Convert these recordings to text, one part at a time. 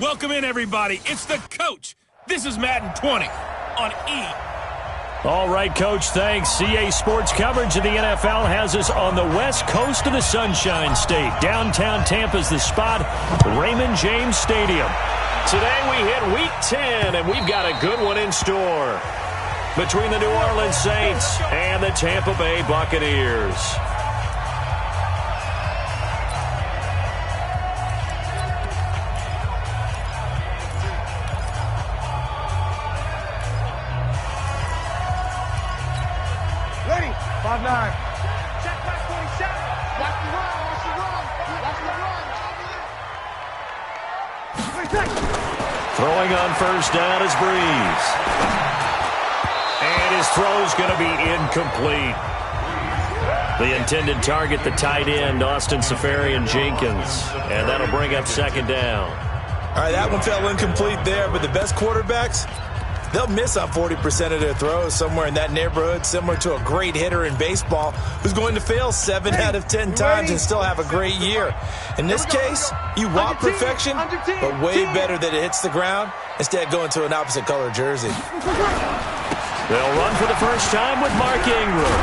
Welcome in, everybody. It's the coach. This is Madden 20 on E. All right, Coach, thanks. CA Sports coverage of the NFL has us on the west coast of the Sunshine State. Downtown Tampa's the spot, Raymond James Stadium. Today we hit Week 10, and we've got a good one in store between the New Orleans Saints and the Tampa Bay Buccaneers. Ready? 5-9. Check back 47. Watch the run. Watch the run. Watch the run. Throwing on first down is Breeze. And his throw's going to be incomplete. The intended target, the tight end, Austin Seferian-Jenkins. And that'll bring up second down. All right, that one fell incomplete there, but the best quarterbacks, they'll miss on 40% of their throws, somewhere in that neighborhood, similar to a great hitter in baseball who's going to fail 7 out of 10 times and still have a great year. In this case, you want perfection, but way better that it hits the ground instead of going to an opposite color jersey. They'll run for the first time with Mark Ingram.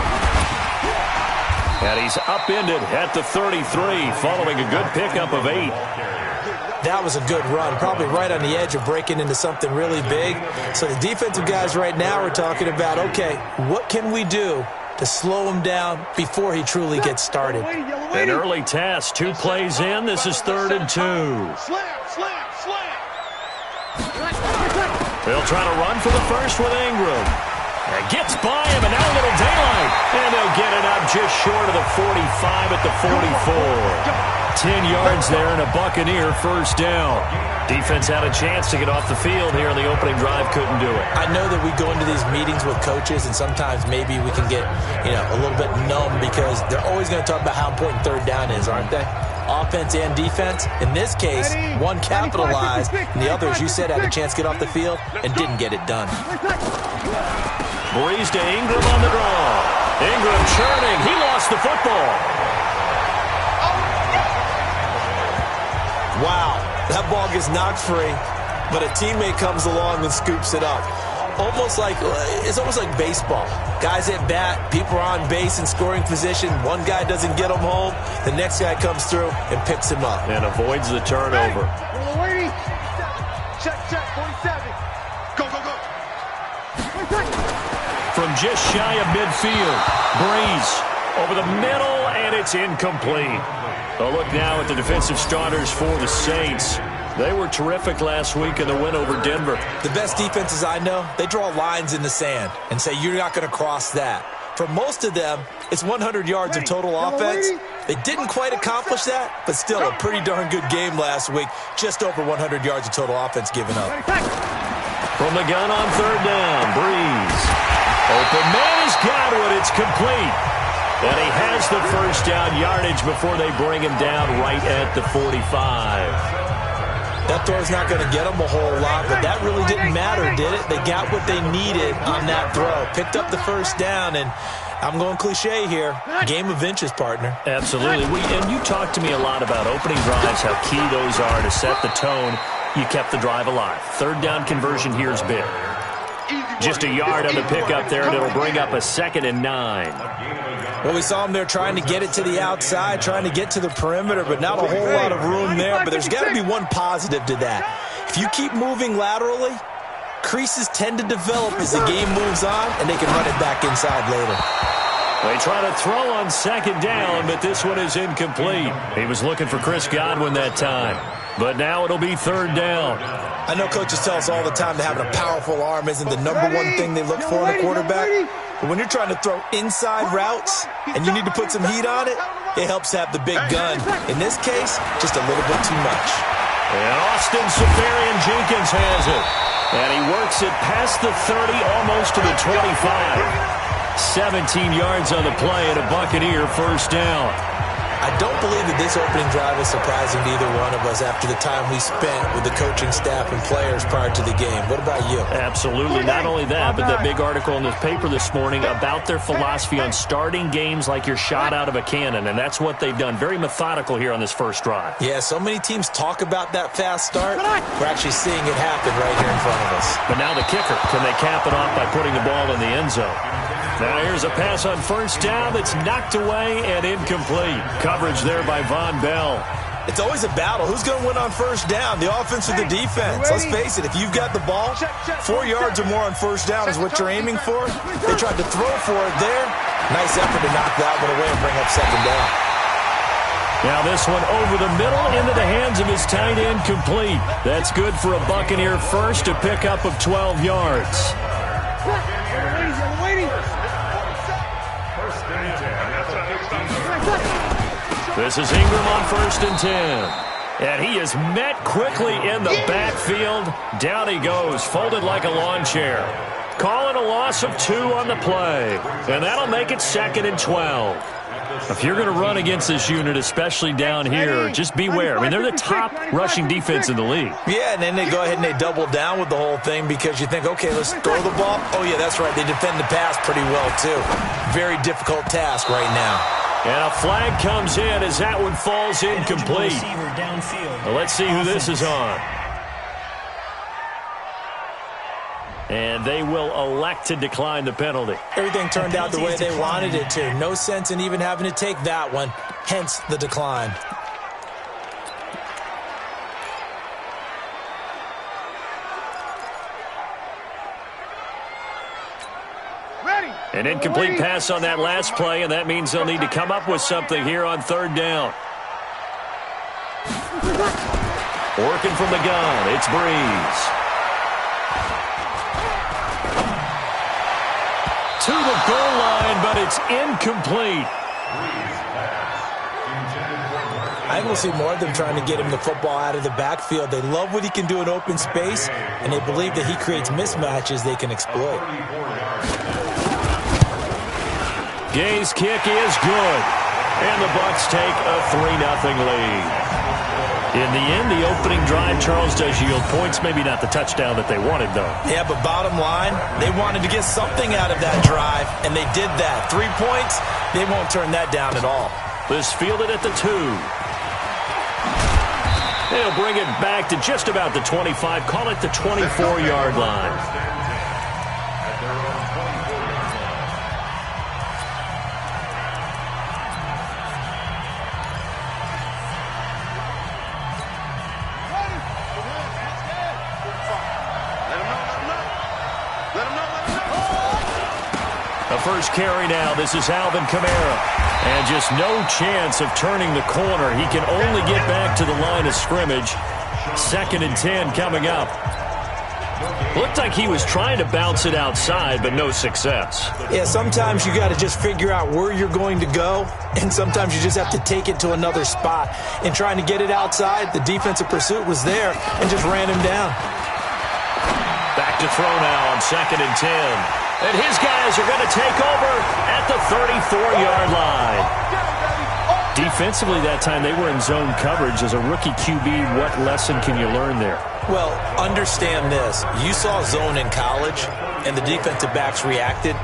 And he's upended at the 33 following a good pickup of 8. That was a good run, probably right on the edge of breaking into something really big. So the defensive guys right now are talking about, okay, what can we do to slow him down before he truly gets started? An early test, 2 plays in. This is 3rd and 2. They'll try to run for the first with Ingram. And gets by him, and now a little daylight. And they'll get it up just short of the 45 at the 44. 10 yards there and a Buccaneer first down. Defense had a chance to get off the field here on the opening drive, couldn't do it. I know that we go into these meetings with coaches, and sometimes maybe we can get, a little bit numb because they're always going to talk about how important third down is, aren't they? Offense and defense. In this case, one capitalized, and the other, as you said, had a chance to get off the field and didn't get it done. Breeze to Ingram on the draw. Ingram churning. He lost the football. Wow, that ball gets knocked free, but a teammate comes along and scoops it up. It's almost like baseball. Guys at bat, people are on base in scoring position. One guy doesn't get him home. The next guy comes through and picks him up. And avoids the turnover. Ready? Check, 47. Go. From just shy of midfield, Breeze over the middle, and it's incomplete. A look now at the defensive starters for the Saints. They were terrific last week in the win over Denver. The best defenses I know, they draw lines in the sand and say you're not going to cross that. For most of them, it's 100 yards of total offense. They didn't quite accomplish that, but still a pretty darn good game last week. Just over 100 yards of total offense given up. From the gun on third down, Breeze. Open man has got it. It's complete. And he has the first down yardage before they bring him down right at the 45. That throw's not going to get them a whole lot, but that really didn't matter, did it? They got what they needed on that throw. Picked up the first down, and I'm going cliche here. Game of inches, partner. Absolutely. And you talked to me a lot about opening drives, how key those are to set the tone. You kept the drive alive. Third down conversion here is big. Just a yard on the pickup there, and it'll bring up a 2nd and 9. Well, we saw them there trying to get it to the outside, trying to get to the perimeter, but not a whole lot of room there. But there's got to be one positive to that. If you keep moving laterally, creases tend to develop as the game moves on, and they can run it back inside later. They try to throw on second down, but this one is incomplete. He was looking for Chris Godwin that time. But now it'll be third down. I know coaches tell us all the time that having a powerful arm isn't the number one thing they look for in a quarterback. But when you're trying to throw inside routes and you need to put some heat on it, it helps have the big gun. In this case, just a little bit too much. And Austin Seferian-Jenkins has it. And he works it past the 30, almost to the 25. 17 yards on the play and a Buccaneer first down. I don't believe that this opening drive is surprising to either one of us after the time we spent with the coaching staff and players prior to the game. What about you? Absolutely. Not only that, but that big article in the paper this morning about their philosophy on starting games like you're shot out of a cannon, and that's what they've done. Very methodical here on this first drive. Yeah, so many teams talk about that fast start. We're actually seeing it happen right here in front of us. But now the kicker. Can they cap it off by putting the ball in the end zone? Now here's a pass on first down that's knocked away and incomplete. Coverage there by Von Bell. It's always a battle. Who's going to win on first down, the offense or the defense? Let's face it, if you've got the ball, 4 yards or more on first down is what you're aiming for. They tried to throw for it there. Nice effort to knock that one away and bring up second down. Now this one over the middle into the hands of his tight end, complete. That's good for a Buccaneer first, to pick up of 12 yards. This is Ingram on 1st and 10. And he is met quickly in the backfield. Down he goes, folded like a lawn chair. Calling a loss of 2 on the play. And that'll make it 2nd and 12. If you're going to run against this unit, especially down here, just beware. I mean, they're the top rushing defense in the league. Yeah, and then they go ahead and they double down with the whole thing because you think, okay, let's throw the ball. Oh, yeah, that's right. They defend the pass pretty well, too. Very difficult task right now. And a flag comes in as that one falls incomplete. Well, let's see who this is on. And they will elect to decline the penalty. Everything turned out the way they wanted it to. No sense in even having to take that one, hence the decline. An incomplete pass on that last play, and that means they'll need to come up with something here on 3rd down. Working from the gun, it's Breeze. To the goal line, but it's incomplete. I think we'll see more of them trying to get him the football out of the backfield. They love what he can do in open space, and they believe that he creates mismatches they can exploit. Gay's kick is good, and the Bucs take a 3-0 lead. In the end, the opening drive, Charles, does yield points. Maybe not the touchdown that they wanted, though. Yeah, but bottom line, they wanted to get something out of that drive, and they did that. 3 points, they won't turn that down at all. This fielded at the 2. They'll bring it back to just about the 25. Call it the 24-yard line. First carry now. This is Alvin Kamara. And just no chance of turning the corner. He can only get back to the line of scrimmage. 2nd and 10 coming up. Looked like he was trying to bounce it outside, but no success. Yeah, sometimes you got to just figure out where you're going to go, and sometimes you just have to take it to another spot. And trying to get it outside, the defensive pursuit was there and just ran him down. Back to throw now on 2nd and 10. And his guys are going to take over at the 34-yard line. Defensively that time, they were in zone coverage. As a rookie QB, what lesson can you learn there? Well, understand this. You saw zone in college, and the defensive backs reacted,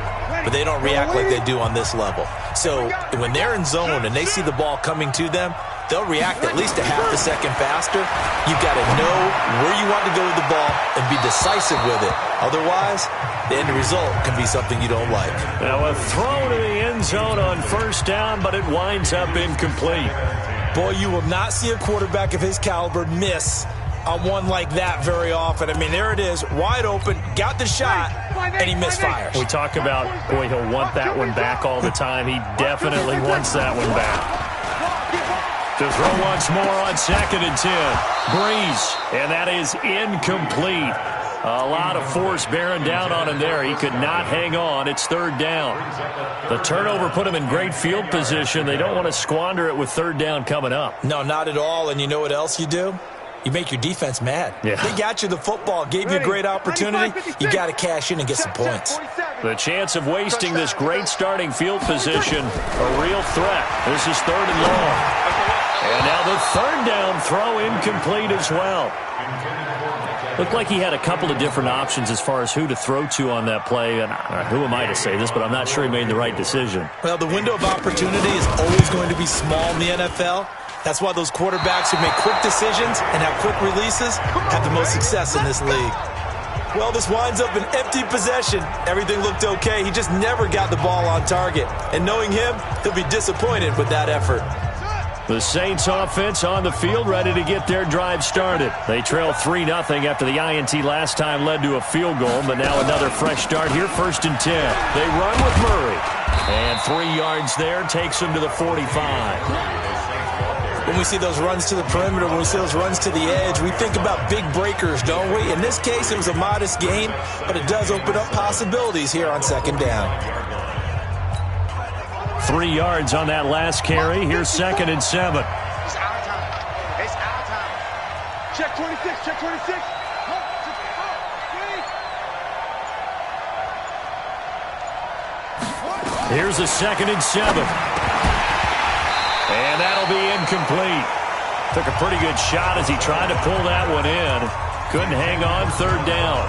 but they don't react like they do on this level. So when they're in zone and they see the ball coming to them, they'll react at least a half a second faster. You've got to know where you want to go with the ball and be decisive with it. Otherwise, the end result can be something you don't like. Now a throw to the end zone on 1st down, but it winds up incomplete. Boy, you will not see a quarterback of his caliber miss on one like that very often. I mean, there it is, wide open, got the shot, and he misfires. We talk about, boy, he'll want that one back all the time. He definitely wants that one back. To throw once more on 2nd and 10. Breeze, and that is incomplete. A lot of force bearing down on him there. He could not hang on. It's 3rd down. The turnover put him in great field position. They don't want to squander it with 3rd down coming up. No, not at all. And you know what else you do? You make your defense mad. Yeah. They got you the football, gave you a great opportunity. You got to cash in and get some points. The chance of wasting this great starting field position, a real threat. This is 3rd and long. And now the 3rd down throw incomplete as well. Looked like he had a couple of different options as far as who to throw to on that play. And who am I to say this, but I'm not sure he made the right decision. Well, the window of opportunity is always going to be small in the NFL. That's why those quarterbacks who make quick decisions and have quick releases have the most success in this league. Well, this winds up an empty possession. Everything looked okay. He just never got the ball on target. And knowing him, he'll be disappointed with that effort. The Saints offense on the field, ready to get their drive started. They trail 3-0 after the INT last time led to a field goal, but now another fresh start here, 1st and 10. They run with Murray. And 3 yards there takes him to the 45. When we see those runs to the perimeter, when we see those runs to the edge, we think about big breakers, don't we? In this case, it was a modest gain, but it does open up possibilities here on 2nd down. 3 yards on that last carry. Here's 2nd and 7. It's our time. It's our time. Check 26. Check 26. Here's a 2nd and 7. And that'll be incomplete. Took a pretty good shot as he tried to pull that one in. Couldn't hang on, 3rd down.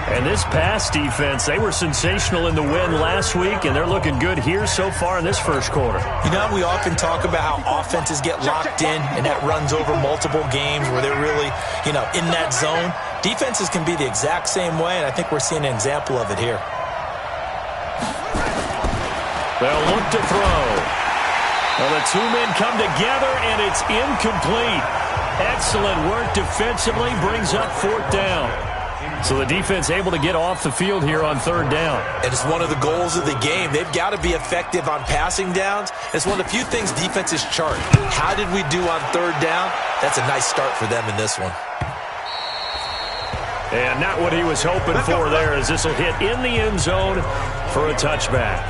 And this pass defense, they were sensational in the win last week, and they're looking good here so far in this 1st quarter. You know, we often talk about how offenses get locked in, and that runs over multiple games where they're really, in that zone. Defenses can be the exact same way, and I think we're seeing an example of it here. They'll look to throw. Well, the 2 men come together, and it's incomplete. Excellent work defensively, brings up 4th down. So the defense able to get off the field here on 3rd down. And it's one of the goals of the game. They've got to be effective on passing downs. It's one of the few things defenses chart. How did we do on 3rd down? That's a nice start for them in this one. And not what he was hoping for there, as this will hit in the end zone for a touchback.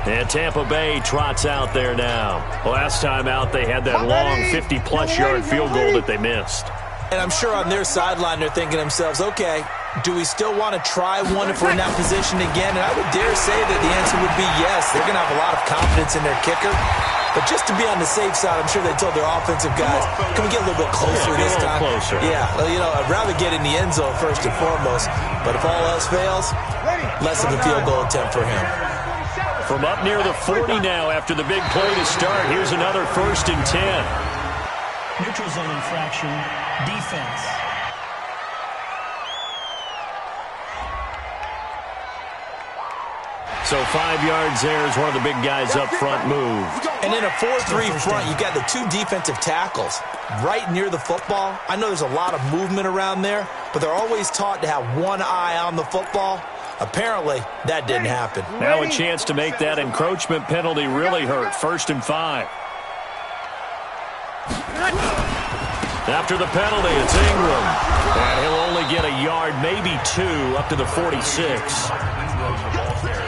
And Tampa Bay trots out there now. Last time out, they had that long 50-plus yard field goal that they missed. And I'm sure on their sideline, they're thinking to themselves, okay, do we still want to try one if we're in that position again? And I would dare say that the answer would be yes. They're going to have a lot of confidence in their kicker. But just to be on the safe side, I'm sure they told their offensive guys, can we get a little bit closer this time? Closer. Yeah, I'd rather get in the end zone first and foremost. But if all else fails, less of a field goal attempt for him. From up near the 40 now after the big play to start, here's another 1st and 10. Neutral zone infraction, defense. So 5 yards there as one of the big guys up front moved. And in a 4-3 front, you got the 2 defensive tackles right near the football. I know there's a lot of movement around there, but they're always taught to have one eye on the football. Apparently, that didn't happen. Now a chance to make that encroachment penalty really hurt. 1st and 5. After the penalty, it's Ingram. And he'll only get a yard, maybe 2, up to the 46.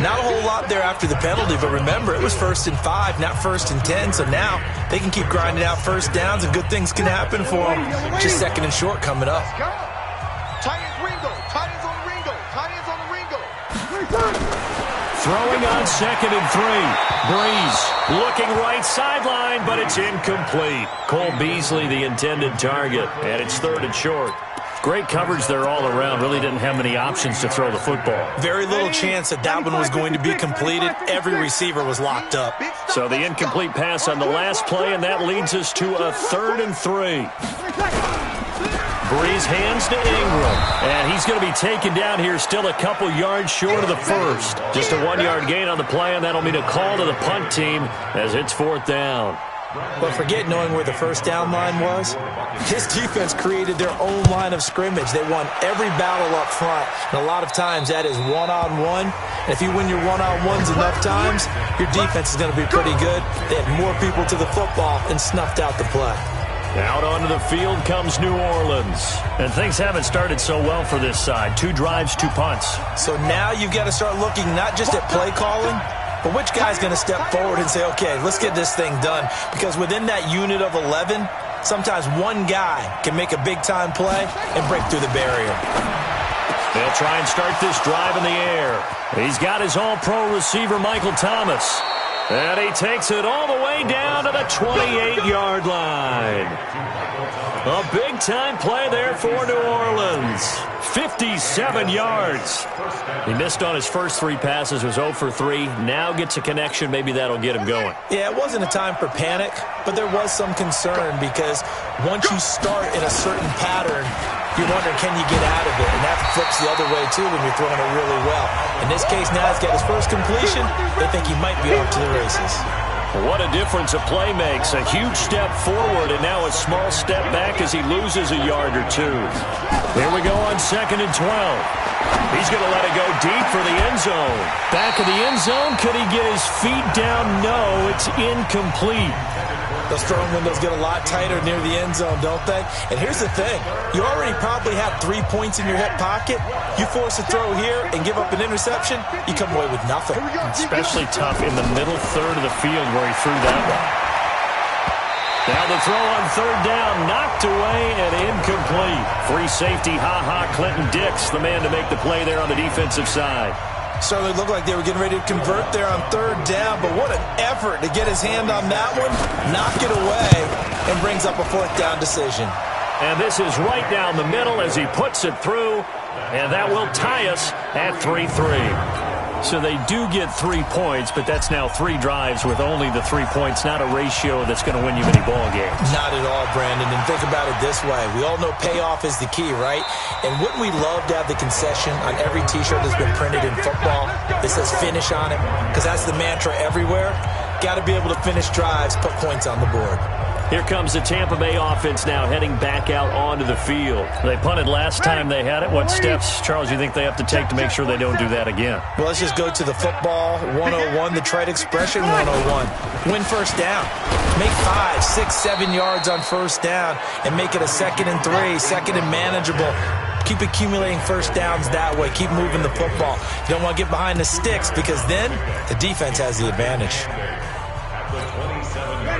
Not a whole lot there after the penalty, but remember, it was 1st and 5, not 1st and 10. So now they can keep grinding out 1st downs, and good things can happen for them. Just 2nd and short coming up. Tight ends Ringo. Tight ends on the Ringo. Tight ends on the Ringo. Throwing on 2nd and 3. Breeze looking right sideline, but it's incomplete. Cole Beasley, the intended target, and it's 3rd and short. Great coverage there all around. Really didn't have many options to throw the football. Very little chance that one was going to be completed. Every receiver was locked up. So the incomplete pass on the last play, and that leads us to a 3rd and 3. Breeze hands to Ingram, and he's going to be taken down here still a couple yards short of the 1st. Just a 1-yard gain on the play, and that'll mean a call to the punt team as it's 4th down. But forget knowing where the 1st down line was. This defense created their own line of scrimmage. They won every battle up front, and a lot of times that is one-on-one. And if you win your one-on-ones enough times, your defense is going to be pretty good. They had more people to the football and snuffed out the play. Out onto the field comes New Orleans. And things haven't started so well for this side. 2 drives, 2 punts. So now you've got to start looking not just at play calling, but which guy's going to step forward and say, okay, let's get this thing done. Because within that unit of 11, sometimes one guy can make a big-time play and break through the barrier. They'll try and start this drive in the air. He's got his all-pro receiver, Michael Thomas. And he takes it all the way down to the 28-yard line. A big-time play there for New Orleans. 57 yards. He missed on his first 3 passes, was 0 for 3. Now gets a connection. Maybe that'll get him going. Yeah, it wasn't a time for panic, but there was some concern because once you start in a certain pattern, you're wondering, can you get out of it? And that flips the other way, too, when you're throwing it really well. In this case, now he's got his first completion. They think he might be off to the races. What a difference a play makes. A huge step forward and now a small step back as he loses a yard or 2. Here we go on 2nd and 12. He's going to let it go deep for the end zone. Back of the end zone. Could he get his feet down? No, it's incomplete. Those throwing windows get a lot tighter near the end zone, don't they? And here's the thing. You already probably have 3 points in your hip pocket. You force a throw here and give up an interception, you come away with nothing. Especially tough in the middle third of the field where he threw that one. Now the throw on 3rd down, knocked away and incomplete. Free safety, Clinton Dix, the man to make the play there on the defensive side. Certainly looked like they were getting ready to convert there on 3rd down, but what an effort to get his hand on that one, knock it away, and brings up a 4th down decision. And this is right down the middle as he puts it through, and that will tie us at 3-3. So they do get 3 points, but that's now 3 drives with only the 3 points, not a ratio that's going to win you many ball games. Not at all, Brandon. And think about it this way. We all know payoff is the key, right? And wouldn't we love to have the concession on every T-shirt that's been printed in football that says finish on it? Because that's the mantra everywhere. Got to be able to finish drives, put points on the board. Here comes the Tampa Bay offense now heading back out onto the field. They punted last time they had it. What steps, Charles, you think they have to take to make sure they don't do that again? Well, let's just go to the football 101, the trite expression 101. Win first down. Make 5, 6, 7 yards on first down and make it a 2nd and 3, 2nd and manageable. Keep accumulating first downs that way. Keep moving the football. You don't want to get behind the sticks because then the defense has the advantage.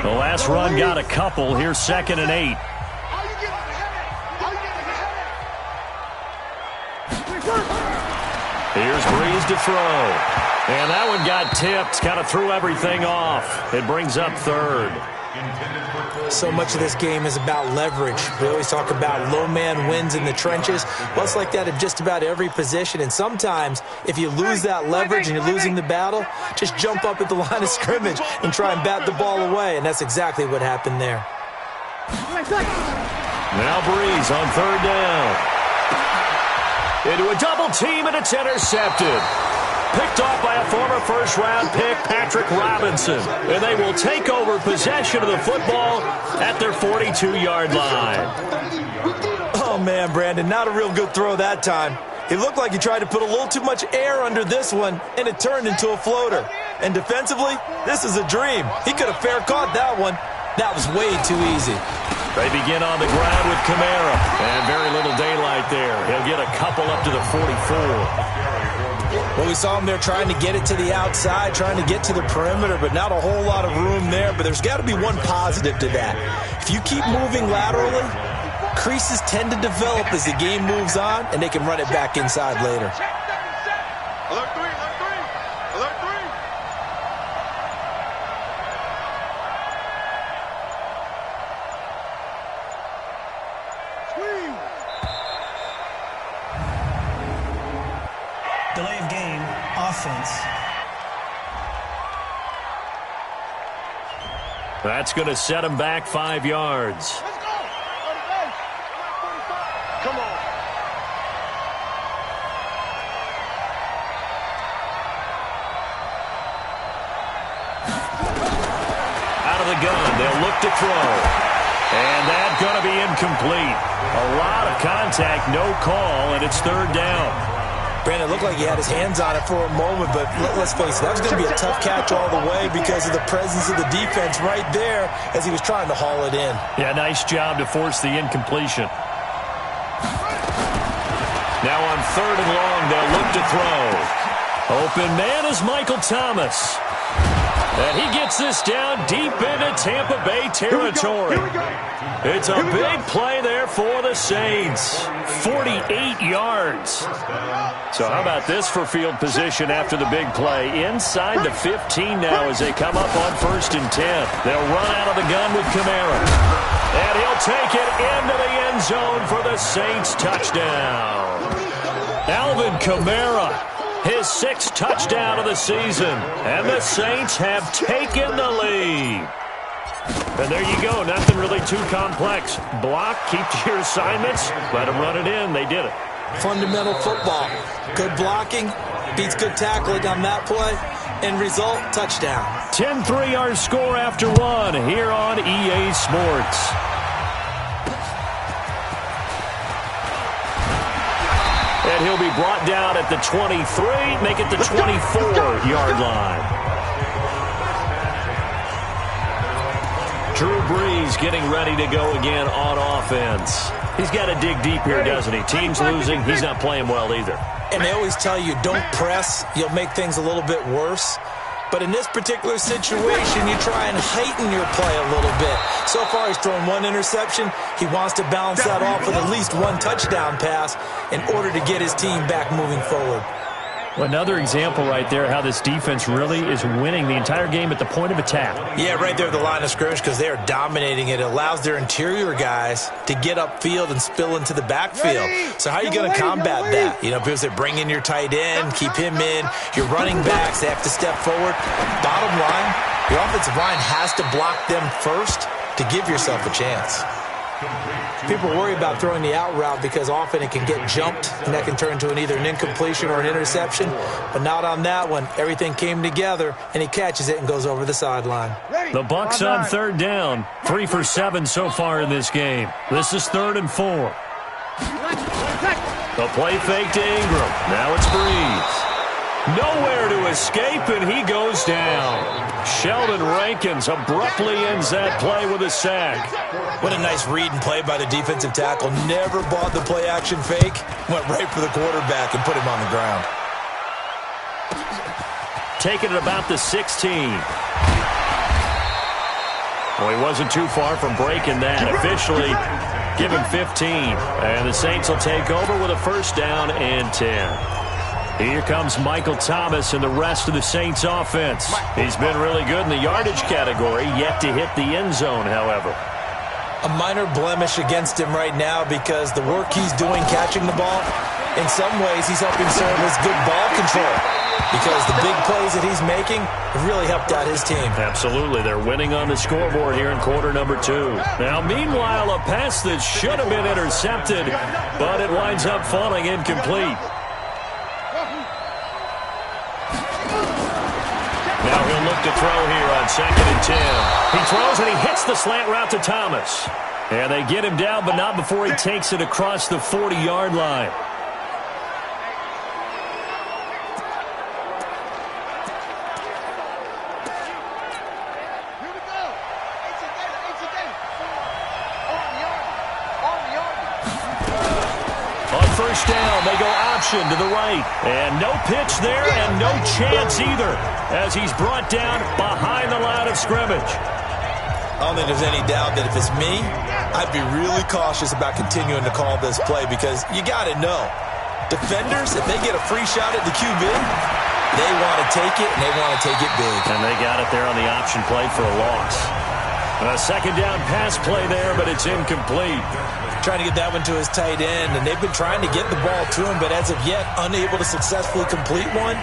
The last run got a couple. Here's 2nd and 8. Here's Breeze to throw. And that one got tipped. Kind of threw everything off. It brings up 3rd. So much of this game is about leverage. We always talk about low man wins in the trenches. Well, it's like that in just about every position. And sometimes, if you lose that leverage and you're losing the battle, just jump up at the line of scrimmage and try and bat the ball away. And that's exactly what happened there. Now Breeze on 3rd down. Into a double team, and it's intercepted. Picked off by a former first-round pick, Patrick Robinson. And they will take over possession of the football at their 42-yard line. Oh, man, Brandon, not a real good throw that time. It looked like he tried to put a little too much air under this one, and it turned into a floater. And defensively, this is a dream. He could have fair caught that one. That was way too easy. They begin on the ground with Kamara. And very little daylight there. He'll get a couple up to the 44. Well, we saw him there trying to get it to the outside, trying to get to the perimeter, but not a whole lot of room there. But there's got to be one positive to that. If you keep moving laterally, creases tend to develop as the game moves on, and they can run it back inside later. Alert 3, alert 3, alert 3. Delay of game, offense. That's going to set him back 5 yards. Let's go. Come on. Out of the gun, they'll look to throw. And that's going to be incomplete. A lot of contact, no call, and it's 3rd down. Brandon, it looked like he had his hands on it for a moment, but let's face it, that was going to be a tough catch all the way because of the presence of the defense right there as he was trying to haul it in. Yeah, nice job to force the incompletion. Now on 3rd and long, they'll look to throw. Open man is Michael Thomas. And he gets this down deep into Tampa Bay territory. It's a big play there for the Saints. 48 yards. So how about this for field position after the big play? Inside the 15 now as they come up on 1st and 10. They'll run out of the gun with Kamara. And he'll take it into the end zone for the Saints touchdown. Alvin Kamara, his 6th touchdown of the season. And the Saints have taken the lead. And there you go. Nothing really too complex. Block, keep to your assignments, let them run it in. They did it. Fundamental football. Good blocking beats good tackling on that play. End result, touchdown. 10-3 our score after 1 here on EA Sports. And he'll be brought down at the 23, make it the 24-yard line. Drew Brees getting ready to go again on offense. He's got to dig deep here, doesn't he? Team's losing. He's not playing well either. And they always tell you, don't press. You'll make things a little bit worse. But in this particular situation, you try and heighten your play a little bit. So far, he's thrown 1 interception. He wants to balance that off with at least 1 touchdown pass in order to get his team back moving forward. Well, another example right there how this defense really is winning the entire game at the point of attack. Yeah, right there at the line of scrimmage because they are dominating it. It allows their interior guys to get upfield and spill into the backfield. So how are you going to combat that? You know, people say bring in your tight end, keep him in. Your running backs, they have to step forward. Bottom line, your offensive line has to block them first to give yourself a chance. People worry about throwing the out route because often it can get jumped and that can turn into either an incompletion or an interception. But not on that one. Everything came together and he catches it and goes over the sideline. The Bucs on 3rd down. 3 for 7 so far in this game. This is 3rd and 4. The play fake to Ingram. Now it's Brees. Nowhere to escape, and he goes down. Sheldon Rankins abruptly ends that play with a sack. What a nice read and play by the defensive tackle. Never bought the play-action fake. Went right for the quarterback and put him on the ground. Taking it about the 16. Well, he wasn't too far from breaking that. Officially, give him 15. And the Saints will take over with a 1st down and 10. Here comes Michael Thomas and the rest of the Saints offense. He's been really good in the yardage category, yet to hit the end zone, however. A minor blemish against him right now because the work he's doing catching the ball, in some ways he's helping serve as good ball control because the big plays that he's making have really helped out his team. Absolutely. They're winning on the scoreboard here in quarter number 2. Now, meanwhile, a pass that should have been intercepted, but it winds up falling incomplete. Now he'll look to throw here on 2nd and 10. He throws and he hits the slant route to Thomas. And they get him down, but not before he takes it across the 40-yard line. On 1st down, they go option to the right. And no pitch there and no chance either as he's brought down behind the line of scrimmage. I don't think there's any doubt that if it's me, I'd be really cautious about continuing to call this play because you got to know, defenders, if they get a free shot at the QB, they want to take it, and they want to take it big. And they got it there on the option play for a loss. A 2nd down pass play there, but it's incomplete. Trying to get that one to his tight end, and they've been trying to get the ball to him, but as of yet, unable to successfully complete one.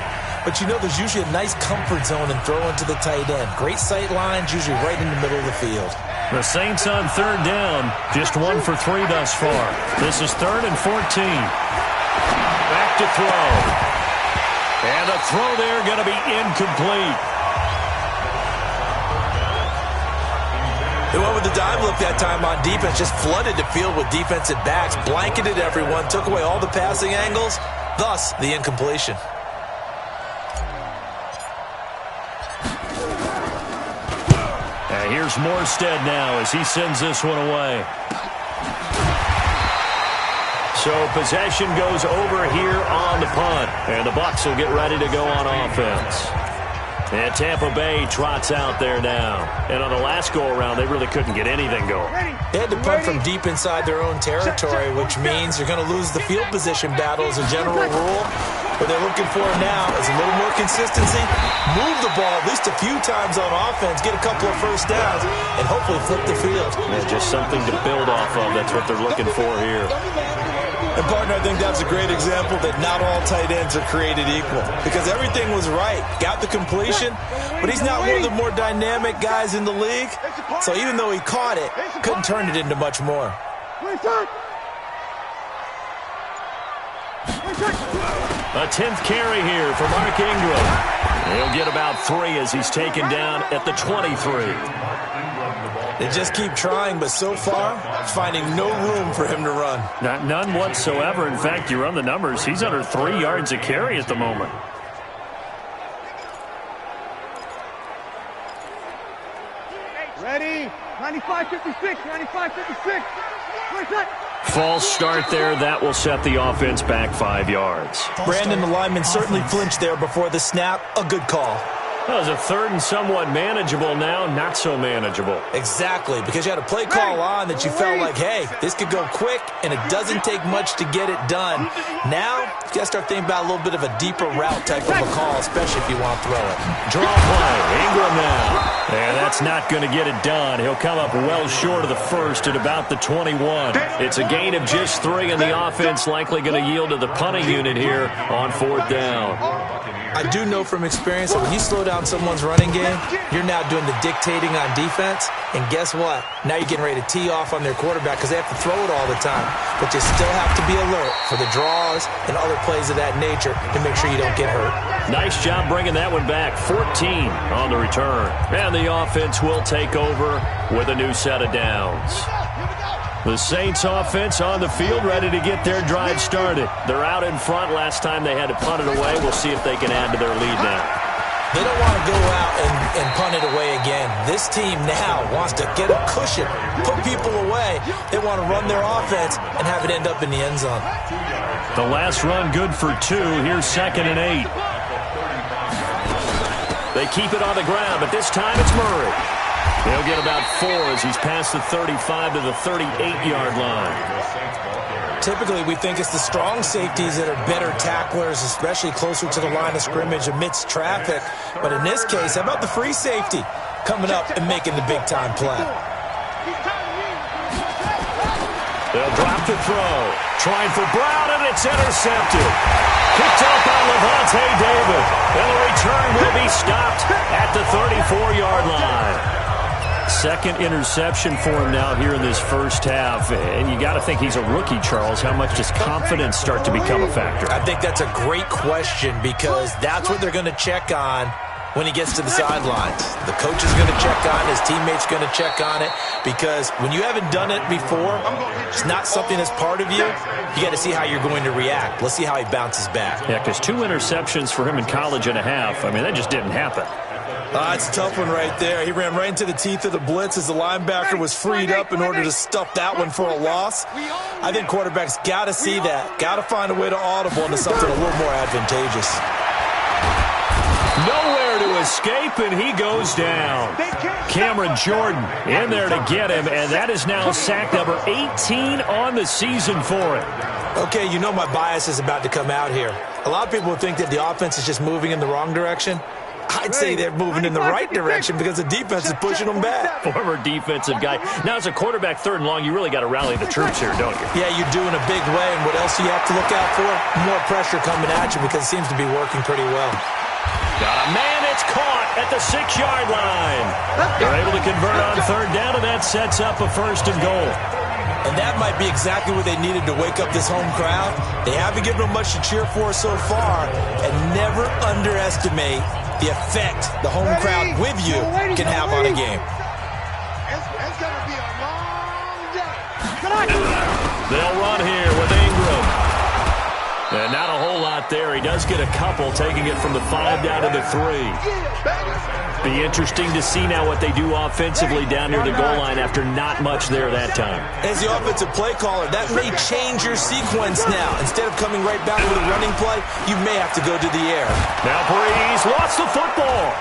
But you know there's usually a nice comfort zone in throwing to the tight end. Great sight lines, usually right in the middle of the field. The Saints on 3rd down, just 1 for 3 thus far. This is 3rd and 14. Back to throw. And the throw there going to be incomplete. They went with the dive look that time on defense, just flooded the field with defensive backs, blanketed everyone, took away all the passing angles, thus the incompletion. And here's Morstead now as he sends this one away. So possession goes over here on the punt, and the Bucs will get ready to go on offense. And Tampa Bay trots out there now. And on the last go-around, they really couldn't get anything going. They had to punt from deep inside their own territory, which means you're going to lose the field position battle as a general rule. What they're looking for now is a little more consistency, move the ball at least a few times on offense, get a couple of first downs, and hopefully flip the field. Yeah, just something to build off of. That's what they're looking for here. And, partner, I think that's a great example that not all tight ends are created equal because everything was right. Got the completion, but he's not one of the more dynamic guys in the league. So even though he caught it, couldn't turn it into much more. A 10th carry here for Mark Ingram. He'll get about 3 as he's taken down at the 23. They just keep trying, but so far, finding no room for him to run. None whatsoever. In fact, you run the numbers. He's under 3 yards a carry at the moment. Ready? 95-56, 95-56. False start there. That will set the offense back 5 yards. Brandon, the lineman, certainly flinched there before the snap. A good call. That was a third and somewhat manageable, now not so manageable. Exactly, because you had a play call on that you felt like, hey, this could go quick, and it doesn't take much to get it done. Now, you got to start thinking about a little bit of a deeper route type of a call, especially if you want to throw it. Draw play, Ingram now. And that's not going to get it done. He'll come up well short of the first at about the 21. It's a gain of just 3, and the offense likely going to yield to the punting unit here on 4th down. I do know from experience that when you slow down someone's running game, you're now doing the dictating on defense. And guess what? Now you're getting ready to tee off on their quarterback because they have to throw it all the time. But you still have to be alert for the draws and other plays of that nature to make sure you don't get hurt. Nice job bringing that one back. 14 on the return. And the offense will take over with a new set of downs. The Saints offense on the field ready to get their drive started. They're out in front. Last time they had to punt it away. We'll see if they can add to their lead now. They don't want to go out and punt it away again. This team now wants to get a cushion, put people away. They want to run their offense and have it end up in the end zone. The last run good for 2. Here's 2nd and 8. They keep it on the ground, but this time it's Murray. He'll get about 4 as he's past the 35 to the 38-yard line. Typically, we think it's the strong safeties that are better tacklers, especially closer to the line of scrimmage amidst traffic. But in this case, how about the free safety coming up and making the big-time play? They'll drop the throw. Trying for Brown, and it's intercepted. Picked up by Levante David. And the return will be stopped at the 34-yard line. Second interception for him now here in this first half. And you got to think he's a rookie, Charles. How much does confidence start to become a factor? I think that's a great question because that's what they're going to check on when he gets to the sidelines. The coach is going to check on it. His teammate's going to check on it because when you haven't done it before, it's not something that's part of you. You got to see how you're going to react. Let's see how he bounces back. Yeah, because 2 interceptions for him in college and a half. I mean, that just didn't happen. It's a tough one right there. He ran right into the teeth of the blitz as the linebacker was freed up in order to stuff that one for a loss. I think quarterbacks got to see that. Got to find a way to audible into something a little more advantageous. Nowhere to escape, and he goes down. Cameron Jordan in there to get him, and that is now sack number 18 on the season for him. Okay, you know my bias is about to come out here. A lot of people think that the offense is just moving in the wrong direction. I'd say they're moving in the right direction because the defense is pushing them back. Former defensive guy. Now, as a quarterback 3rd and long, you really got to rally the troops here, don't you? Yeah, you do in a big way. And what else do you have to look out for? More pressure coming at you because it seems to be working pretty well. Got a man. It's caught at the 6-yard line. They're able to convert on 3rd down, and that sets up a 1st and goal. And that might be exactly what they needed to wake up this home crowd. They haven't given them much to cheer for so far. And never underestimate the effect the home crowd with you can have on a game. It's going to be a long day. They'll run here with Ingram. And not a whole lot there. He does get a couple, taking it from the 5 down to the 3. Be interesting to see now what they do offensively down near the goal line after not much there that time. As the offensive play caller, that may change your sequence now. Instead of coming right back with a running play, you may have to go to the air. Now Breeze lost the football.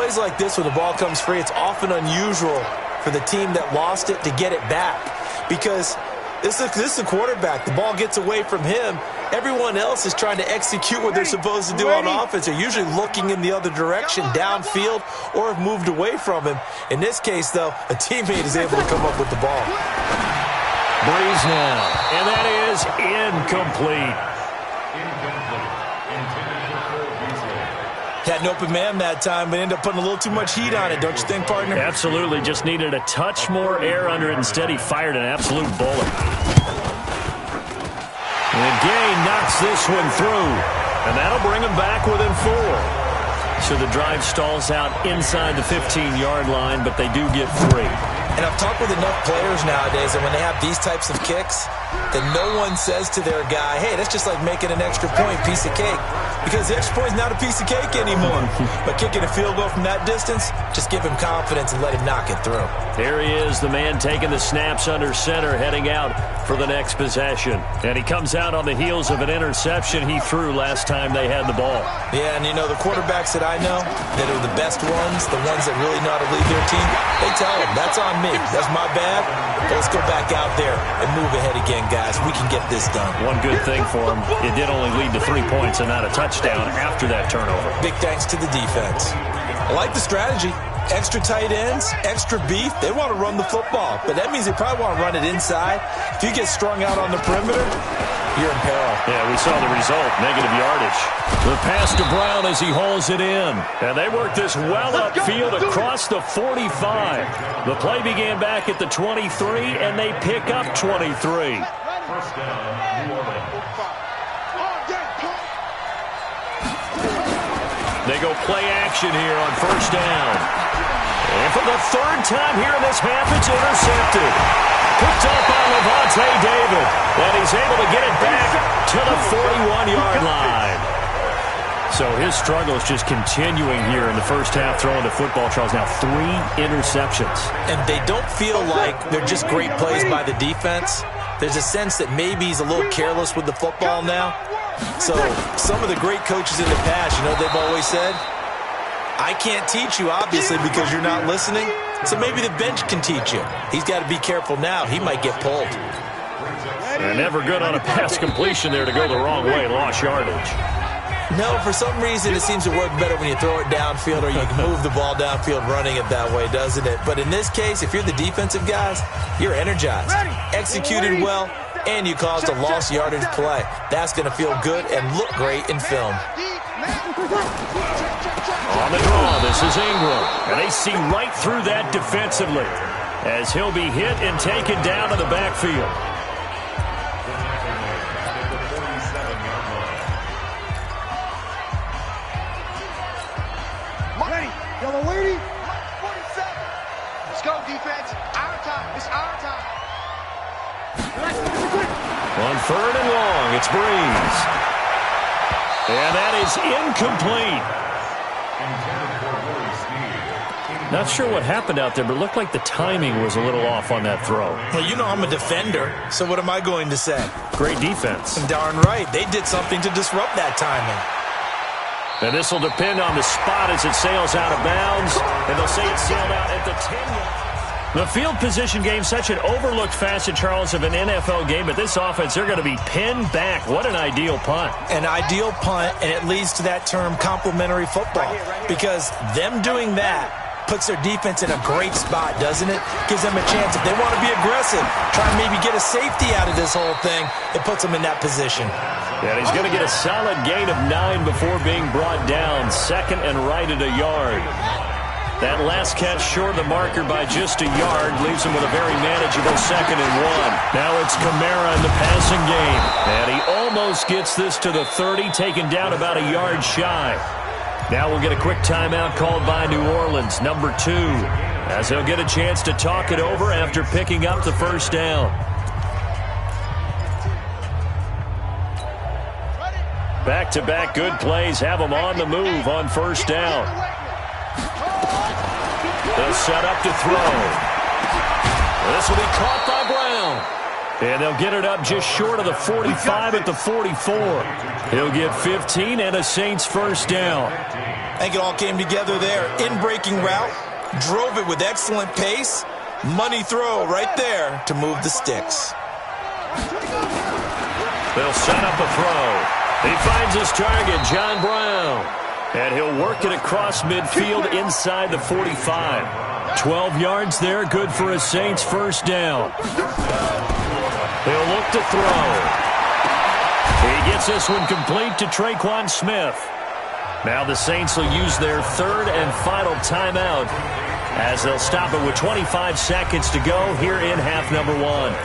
plays like this where the ball comes free, it's often unusual for the team that lost it to get it back because this is a quarterback. The ball gets away from him. Everyone else is trying to execute what they're supposed to do on offense. They're usually looking in the other direction, downfield, or have moved away from him. In this case, though, a teammate is able to come up with the ball. Breeze now, and that is incomplete. Had an open man that time, but ended up putting a little too much heat on it, don't you think, partner? Absolutely. Just needed a touch more air under it. Instead, he fired an absolute bullet. And Gay knocks this one through, and that'll bring him back within 4. So the drive stalls out inside the 15-yard line, but they do get 3. And I've talked with enough players nowadays that when they have these types of kicks, that no one says to their guy, hey, that's just like making an extra point, piece of cake. Because the extra point is not a piece of cake anymore. But kicking a field goal from that distance, just give him confidence and let him knock it through. There he is, the man taking the snaps under center, heading out for the next possession. And he comes out on the heels of an interception he threw last time they had the ball. Yeah, and you know, the quarterbacks that I know that are the best ones, the ones that really know how to lead their team, they tell them, that's on me. That's my bad. But let's go back out there and move ahead again, guys. We can get this done. One good thing for him, it did only lead to 3 points and not a touchdown after that turnover. Big thanks to the defense. I like the strategy. Extra tight ends, extra beef. They want to run the football, but that means they probably want to run it inside. If you get strung out on the perimeter, you're in peril. Yeah, we saw the result, negative yardage. The pass to Brown as he hauls it in. And they work this well upfield across the 45. The play began back at the 23, and they pick up 23. First down, New Orleans. They go play action here on first down. And for the 3rd time here in this half, it's intercepted. Picked up by Levante David. And he's able to get it back to the 41-yard line. So his struggle is just continuing here in the first half, throwing the football, Charles. Now 3 interceptions. And they don't feel like they're just great plays by the defense. There's a sense that maybe he's a little careless with the football now. So some of the great coaches in the past, you know, they've always said, I can't teach you, obviously, because you're not listening. So maybe the bench can teach you. He's got to be careful now. He might get pulled. And never good on a pass completion there to go the wrong way. Lost yardage. No, for some reason, it seems to work better when you throw it downfield or you can move the ball downfield running it that way, doesn't it? But in this case, if you're the defensive guys, you're energized, executed well, and you caused a lost yardage play. That's going to feel good and look great in film. On the draw, this is Ingram. And they see right through that defensively as he'll be hit and taken down to the backfield. Ready. Yellow lady. 47. Let's go, defense. Our time. It's our time. On 3rd and long, it's Breeze. And that is incomplete. Not sure what happened out there, but it looked like the timing was a little off on that throw. Well, you know I'm a defender, so what am I going to say? Great defense. Darn right. They did something to disrupt that timing. And this will depend on the spot as it sails out of bounds. And they'll say it sailed out at the 10-yard. The field position game, such an overlooked facet, Charles, of an NFL game. But this offense, they're going to be pinned back. What an ideal punt. An ideal punt, and it leads to that term complementary football. Because them doing that puts their defense in a great spot, doesn't it? Gives them a chance. If they want to be aggressive, try and maybe get a safety out of this whole thing, it puts them in that position. And he's going to get a solid gain of 9 before being brought down. 2nd and right at a yard. That last catch short of the marker by just a yard leaves him with a very manageable 2nd and 1. Now it's Kamara in the passing game. And he almost gets this to the 30, taken down about a yard shy. Now we'll get a quick timeout called by New Orleans, number 2, as they'll get a chance to talk it over after picking up the first down. Back-to-back good plays have them on the move on first down. They'll set up to throw. This will be caught by Brown. And they'll get it up just short of the 45 at the 44. He'll get 15 and a Saints first down. I think it all came together there. In-breaking route, drove it with excellent pace. Money throw right there to move the sticks. They'll set up a throw. He finds his target, John Brown. And he'll work it across midfield inside the 45. 12 yards there, good for a Saints first down. He'll look to throw. He gets this one complete to Traquan Smith. Now the Saints will use their third and final timeout as they'll stop it with 25 seconds to go here in half number one.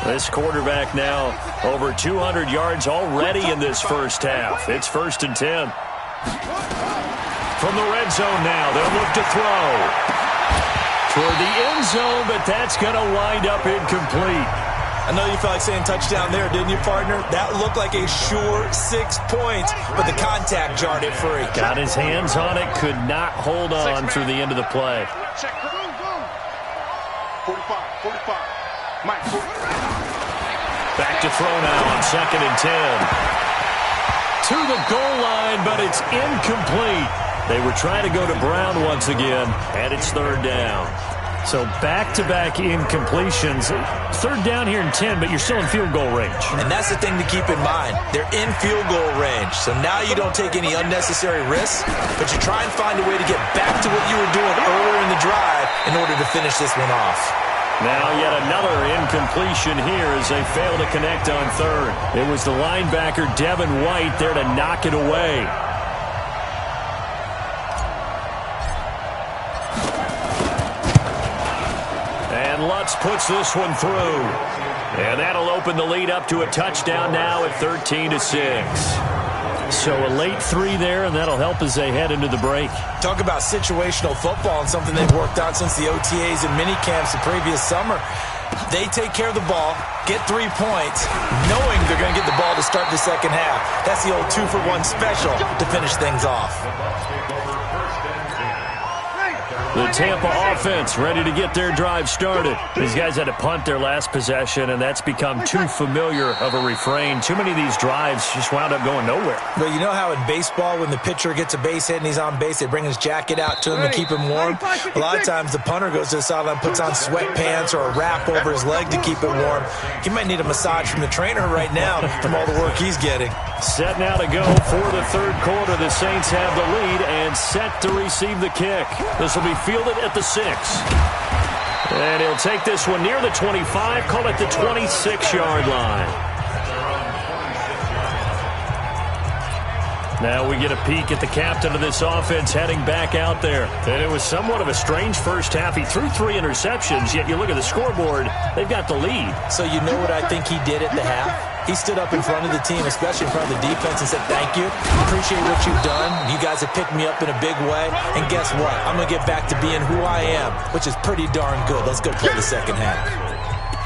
This quarterback now over 200 yards already in this first half. It's 1st and 10. From the red zone now, they'll look to throw. Toward the end zone, but that's going to wind up incomplete. I know you felt like saying touchdown there, didn't you, partner? That looked like a sure 6 points, but the contact jarred it free. Got his hands on it, could not hold on through the end of the play. 45. Mike. Back to throw now on 2nd and 10. To the goal line, but it's incomplete. They were trying to go to Brown once again, and it's 3rd down. So back-to-back incompletions. 3rd down here in 10, but you're still in field goal range. And that's the thing to keep in mind. They're in field goal range. So now you don't take any unnecessary risks, but you try and find a way to get back to what you were doing earlier in the drive in order to finish this one off. Now yet another incompletion here as they fail to connect on 3rd. It was the linebacker Devin White there to knock it away. And Lutz puts this one through. And that'll open the lead up to a touchdown now at 13-6. So a late 3 there, and that'll help as they head into the break. Talk about situational football and something they've worked on since the OTAs and mini camps the previous summer. They take care of the ball, get 3 points, knowing they're going to get the ball to start the second half. That's the old 2-for-1 special to finish things off. The Tampa offense ready to get their drive started. These guys had to punt their last possession, and that's become too familiar of a refrain. Too many of these drives just wound up going nowhere. But you know how in baseball, when the pitcher gets a base hit and he's on base, they bring his jacket out to him to keep him warm? A lot of times the punter goes to the sideline, puts on sweatpants or a wrap over his leg to keep it warm. He might need a massage from the trainer right now from all the work he's getting. Set now to go for the 3rd quarter. The Saints have the lead and set to receive the kick. This will be fielded at the 6. And he'll take this one near the 25, call it the 26-yard line. Now we get a peek at the captain of this offense heading back out there. And it was somewhat of a strange first half. He threw 3 interceptions, yet you look at the scoreboard, they've got the lead. So you know what I think he did at the half? He stood up in front of the team, especially in front of the defense, and said, thank you. Appreciate what you've done. You guys have picked me up in a big way. And guess what? I'm going to get back to being who I am, which is pretty darn good. Let's go play the second half.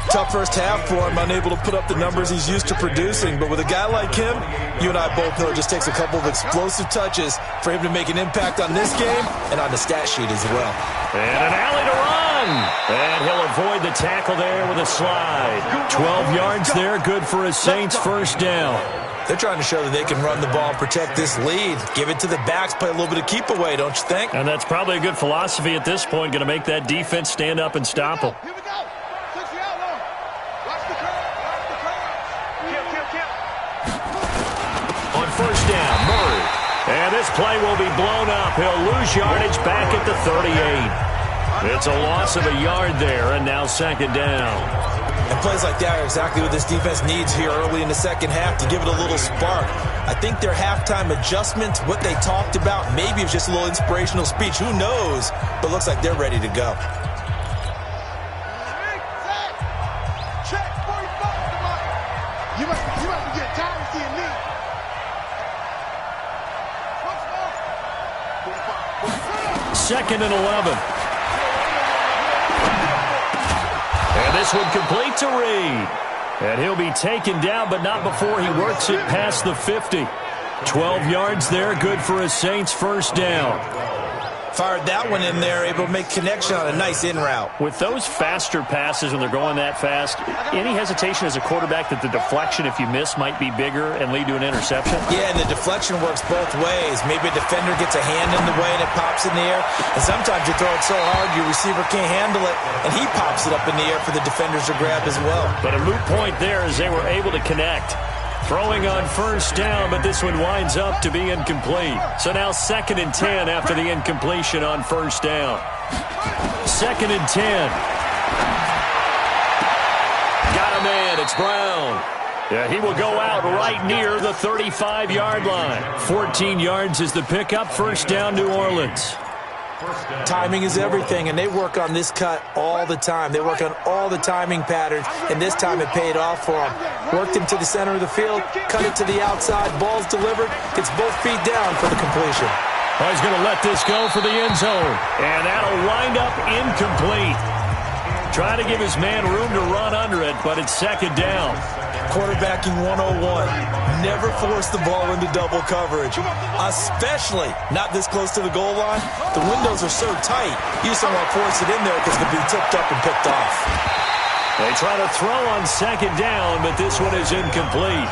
Tough first half for him, unable to put up the numbers he's used to producing. But with a guy like him, you and I both know it just takes a couple of explosive touches for him to make an impact on this game and on the stat sheet as well. And an alley to run. And he'll avoid the tackle there with a slide. 12 yards there, good for a Saints first down. They're trying to show that they can run the ball and protect this lead. Give it to the backs, play a little bit of keep away, don't you think? And that's probably a good philosophy at this point, going to make that defense stand up and stop them. Here we go. 60 out low. Watch the curve. Kill. On first down, Murray. And this play will be blown up. He'll lose yardage back at the 38. It's a loss of a yard there, and now 2nd down. And plays like that are exactly what this defense needs here early in the second half to give it a little spark. I think their halftime adjustment, what they talked about, maybe it was just a little inspirational speech. Who knows? But looks like they're ready to go. Check 45. You might be getting tired of seeing me. 2nd and 11. And this one complete to Reed. And he'll be taken down, but not before he works it past the 50. 12 yards there, good for a Saints first down. Fired that one in there, able to make connection on a nice in route. With those faster passes when they're going that fast, any hesitation as a quarterback that the deflection, if you miss, might be bigger and lead to an interception? Yeah, and the deflection works both ways. Maybe a defender gets a hand in the way and it pops in the air. And sometimes you throw it so hard your receiver can't handle it, and he pops it up in the air for the defenders to grab as well. But a moot point there as they were able to connect. Throwing on first down, but this one winds up to be incomplete. So now 2nd and 10 after the incompletion on first down. 2nd and 10. Got a man, it's Brown. Yeah, he will go out right near the 35-yard line. 14 yards is the pickup, first down New Orleans. Timing is everything, and they work on this cut all the time. They work on all the timing patterns, and this time it paid off for them. Worked him to the center of the field, cut it to the outside, ball's delivered, gets both feet down for the completion. Oh, he's going to let this go for the end zone, and that'll wind up incomplete. Trying to give his man room to run under it, but it's 2nd down. Quarterbacking 101. Never force the ball into double coverage, especially not this close to the goal line. The windows are so tight, you just don't want to force it in there because it could be tipped up and picked off. They try to throw on 2nd down, but this one is incomplete.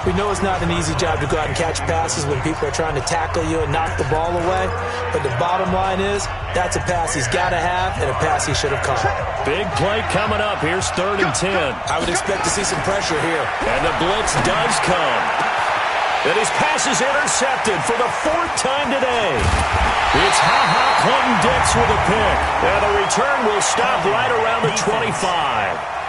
We know it's not an easy job to go out and catch passes when people are trying to tackle you and knock the ball away, but the bottom line is that's a pass he's got to have and a pass he should have caught. Big play coming up. Here's 3rd and 10. I would expect to see some pressure here. And the blitz does come. And his pass is intercepted for the 4th time today. It's Clinton Dix with a pick. And the return will stop right around the 25.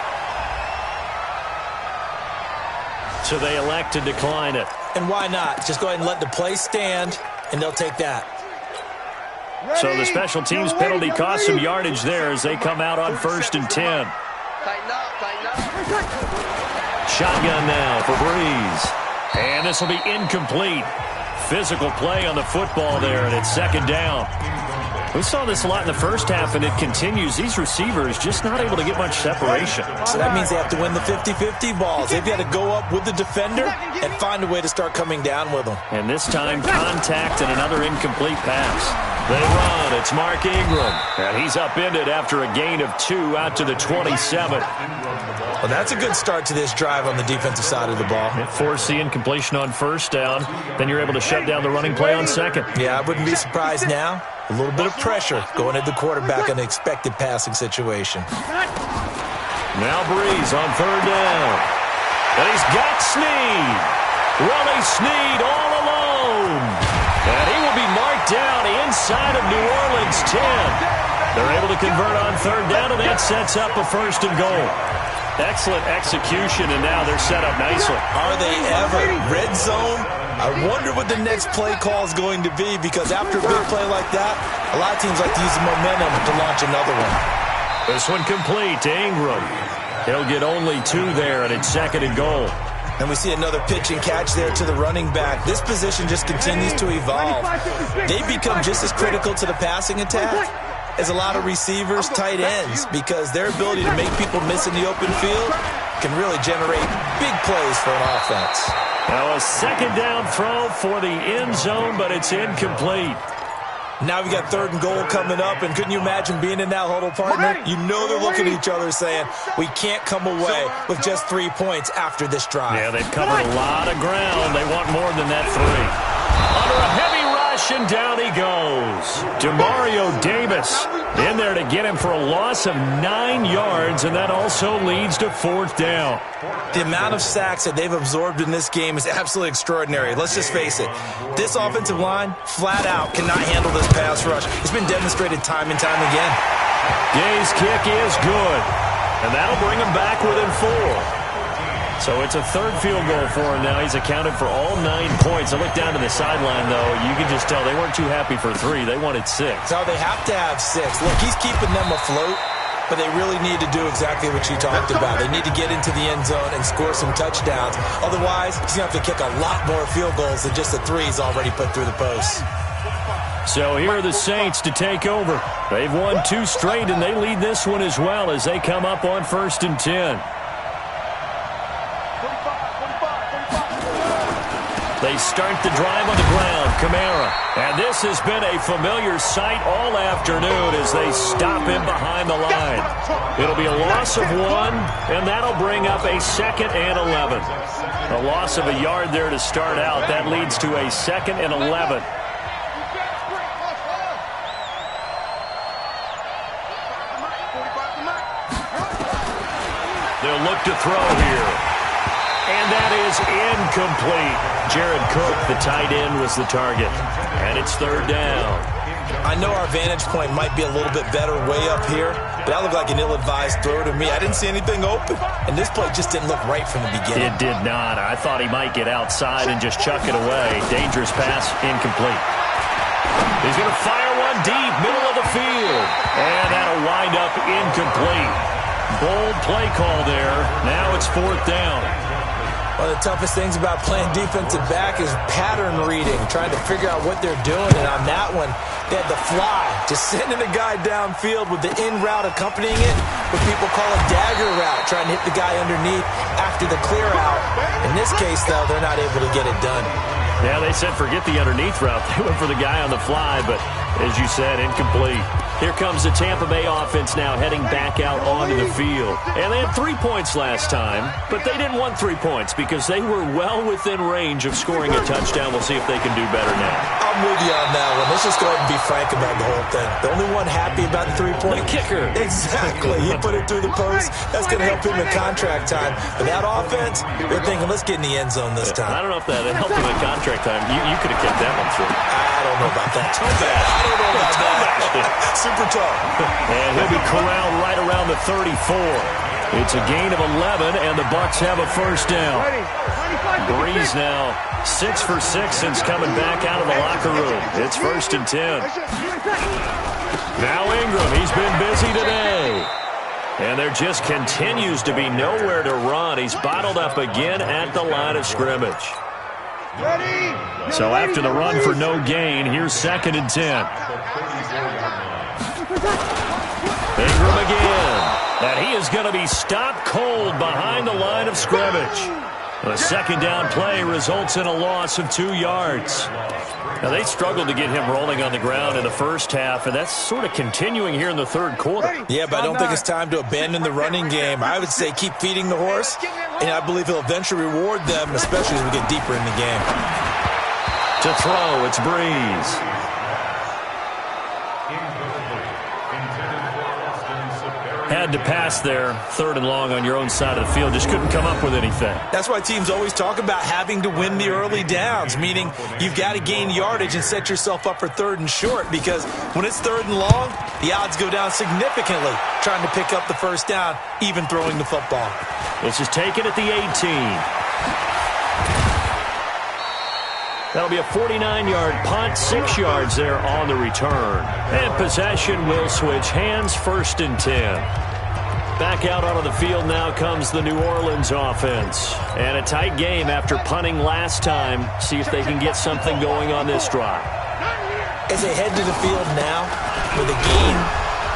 So they elect to decline it. And why not? Just go ahead and let the play stand, and they'll take that. So the special teams penalty cost some yardage there as they come out on 1st and 10. Shotgun now for Breeze. And this will be incomplete. Physical play on the football there, and it's 2nd down. We saw this a lot in the first half, and it continues. These receivers just not able to get much separation. So that means they have to win the 50-50 balls. They've got to go up with the defender and find a way to start coming down with them. And this time, contact and another incomplete pass. They run. It's Mark Ingram. And he's upended after a gain of 2 out to the 27. Well, that's a good start to this drive on the defensive side of the ball. It forced the incompletion on first down. Then you're able to shut down the running play on 2nd. Yeah, I wouldn't be surprised now. A little bit of pressure going at the quarterback in an expected passing situation. Now Breeze on 3rd down. And he's got Snead. Willie Snead all alone. And he will be marked down inside of New Orleans 10. They're able to convert on 3rd down, and that sets up a 1st and goal. Excellent execution, and now they're set up nicely. Are they ever? Red zone? I wonder what the next play call is going to be, because after a big play like that, a lot of teams like to use the momentum to launch another one. This one complete to Ingram. He'll get only 2 there, and it's 2nd and goal. And we see another pitch and catch there to the running back. This position just continues to evolve. They become just as critical to the passing attack as a lot of receivers, tight ends, because their ability to make people miss in the open field can really generate big plays for an offense. Now a 2nd down throw for the end zone, but it's incomplete. Now we got 3rd and goal coming up, and couldn't you imagine being in that huddle, partner? You know they're looking at each other saying, we can't come away with just 3 points after this drive. Yeah, they've covered a lot of ground. They want more than that 3. Under a heavy rush, and down he goes. Demario Davis in there to get him for a loss of 9 yards, and that also leads to 4th down. The amount of sacks that they've absorbed in this game is absolutely extraordinary. Let's just face it. This offensive line, flat out, cannot handle this pass rush. It's been demonstrated time and time again. Gay's kick is good, and that'll bring him back within 4. So it's a 3rd field goal for him now. He's accounted for all 9 points. I look down to the sideline, though. You can just tell they weren't too happy for 3. They wanted 6. No, they have to have 6. Look, he's keeping them afloat, but they really need to do exactly what you talked about. They need to get into the end zone and score some touchdowns. Otherwise, he's going to have to kick a lot more field goals than just the 3 he's already put through the posts. So here are the Saints to take over. They've won 2 straight, and they lead this one as well as they come up on 1st and 10. They They start the drive on the ground. Kamara. And this has been a familiar sight all afternoon as they stop him behind the line. It'll be a loss of 1, and that'll bring up a 2nd and 11. A loss of a yard there to start out. That leads to a 2nd and 11. They'll look to throw here. And that is incomplete. Jared Cook, the tight end, was the target. And it's 3rd down. I know our vantage point might be a little bit better way up here, but that looked like an ill-advised throw to me. I didn't see anything open, and this play just didn't look right from the beginning. It did not. I thought he might get outside and just chuck it away. Dangerous pass, incomplete. He's going to fire one deep, middle of the field. And that'll wind up incomplete. Bold play call there. Now it's 4th down. One of the toughest things about playing defensive back is pattern reading, trying to figure out what they're doing. And on that one, they had the fly, just sending a guy downfield with the in route accompanying it, what people call a dagger route, trying to hit the guy underneath after the clear out. In this case, though, they're not able to get it done. Yeah, they said forget the underneath route. They went for the guy on the fly, but as you said, incomplete. Here comes the Tampa Bay offense now heading back out onto the field. And they had 3 points last time, but they didn't want 3 points because they were well within range of scoring a touchdown. We'll see if they can do better now. I'm with you on that one. Let's just go ahead and be frank about the whole thing. The only one happy about the 3-point. The kicker. Exactly. He put it through the post. That's going to help him in contract time. But that offense, they're thinking, let's get in the end zone this time. I don't know if that helped him in contract time. You could have kept that one through. I don't know about that. Toe bash. I don't know about that. Super tough. And he'll be corralled right around the 34. It's a gain of 11, and the Bucs have a 1st down. Breeze now 6 for 6 since coming back out of the locker room. It's 1st and 10. Now Ingram, he's been busy today. And there just continues to be nowhere to run. He's bottled up again at the line of scrimmage. So after the run for no gain, here's 2nd and 10. Ingram again. And he is going to be stopped cold behind the line of scrimmage. The 2nd down play results in a loss of 2 yards. Now, they struggled to get him rolling on the ground in the first half, and that's sort of continuing here in the 3rd quarter. Yeah, but I don't think it's time to abandon the running game. I would say keep feeding the horse, and I believe he'll eventually reward them, especially as we get deeper in the game. To throw, it's Breeze. Had to pass there, 3rd and long on your own side of the field. Just couldn't come up with anything. That's why teams always talk about having to win the early downs, meaning you've got to gain yardage and set yourself up for 3rd and short, because when it's 3rd and long, the odds go down significantly trying to pick up the 1st down, even throwing the football. This is taken at the 18. That'll be a 49-yard punt, 6 yards there on the return. And possession will switch hands, 1st and 10. Back out onto the field now comes the New Orleans offense. And a tight game after punting last time. See if they can get something going on this drive. As they head to the field now, with a game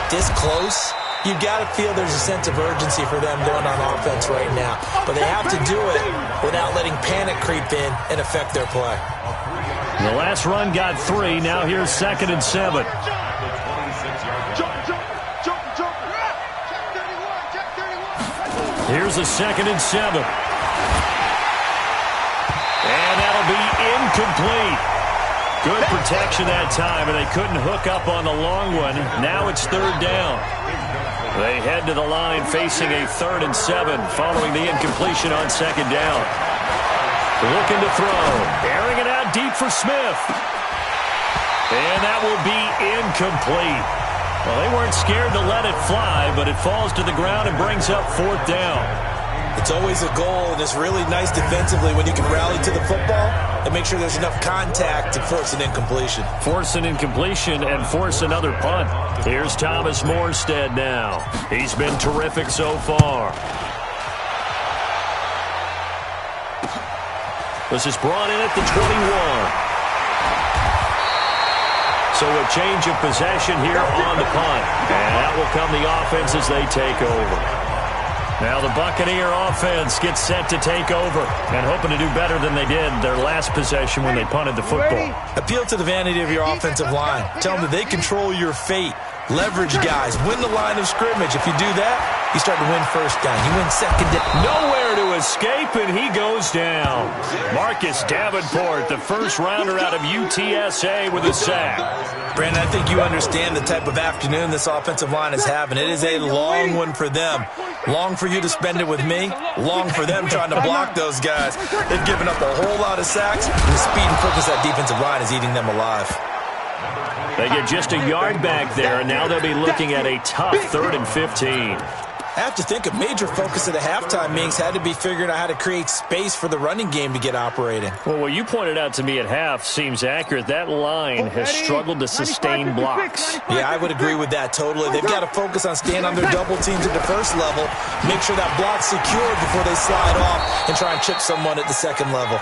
this close, you've got to feel there's a sense of urgency for them going on offense right now. But they have to do it without letting panic creep in and affect their play. The last run got 3. Now here's 2nd and 7. Here's a 2nd and 7. And that'll be incomplete. Good protection that time, and they couldn't hook up on the long one. Now it's 3rd down. They head to the line facing a 3rd and 7 following the incompletion on 2nd down. Looking to throw. Airing it out deep for Smith. And that will be incomplete. Well, they weren't scared to let it fly, but it falls to the ground and brings up 4th down. It's always a goal, and it's really nice defensively when you can rally to the football and make sure there's enough contact to force an incompletion. Force an incompletion and force another punt. Here's Thomas Morstead now. He's been terrific so far. This is brought in at the 21. So a change of possession here on the punt. And that will come the offense as they take over. Now the Buccaneer offense gets set to take over and hoping to do better than they did their last possession when they punted the football. Appeal to the vanity of your offensive line. Tell them that they control your fate. Leverage guys. Win the line of scrimmage. If you do that, you start to win first down. You win second down. Nowhere to escape, and he goes down. Marcus Davenport, the first rounder out of UTSA with a sack. Brandon, I think you understand the type of afternoon this offensive line is having. It is a long one for them. Long for you to spend it with me. Long for them trying to block those guys. They've given up a whole lot of sacks, and the speed and quickness of that defensive line is eating them alive. They get just a yard back there, and now they'll be looking at a tough 3rd and 15. I have to think a major focus of the halftime meetings had to be figuring out how to create space for the running game to get operating. Well, what you pointed out to me at half seems accurate. That line has struggled to sustain blocks. Yeah, I would agree with that totally. They've got to focus on staying on their double teams at the first level, make sure that block's secured before they slide off and try and chip someone at the second level.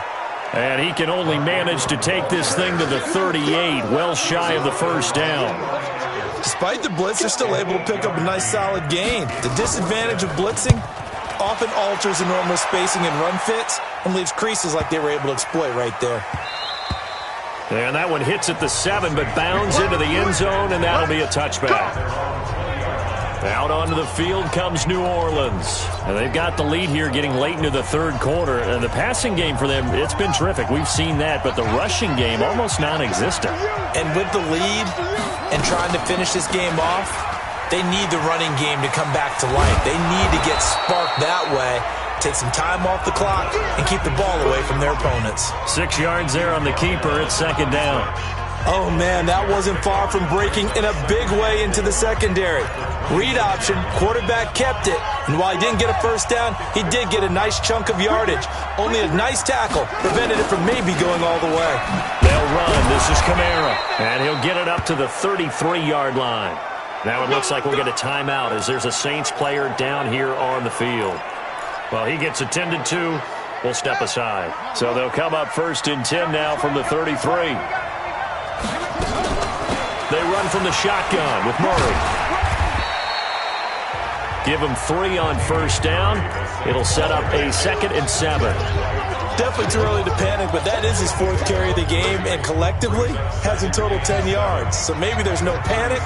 And he can only manage to take this thing to the 38, well shy of the first down. Despite the blitz, they're still able to pick up a nice solid gain. The disadvantage of blitzing often alters the normal spacing and run fits and leaves creases like they were able to exploit right there. And that one hits at the 7, but bounds into the end zone, and that'll be a touchback. Out onto the field comes New Orleans. And they've got the lead here getting late into the third quarter. And the passing game for them, it's been terrific. We've seen that. But the rushing game, almost non-existent. And with the lead and trying to finish this game off, they need the running game to come back to life. They need to get sparked that way, take some time off the clock, and keep the ball away from their opponents. 6 yards there on the keeper. It's second down. Oh, man, that wasn't far from breaking in a big way into the secondary. Read option, quarterback kept it, and while he didn't get a first down, he did get a nice chunk of yardage. Only a nice tackle prevented it from maybe going all the way. They'll run. This is Kamara, and he'll get it up to the 33-yard line. Now it looks like we'll get a timeout as there's a Saints player down here on the field. Well, he gets attended to. We'll step aside. So they'll come up 1st and 10 now from the 33. They run from the shotgun with Murray. Give them 3 on first down. It'll set up a 2nd and 7. Definitely too early to panic, but that is his 4th carry of the game, and collectively has a total 10 yards. So maybe there's no panic,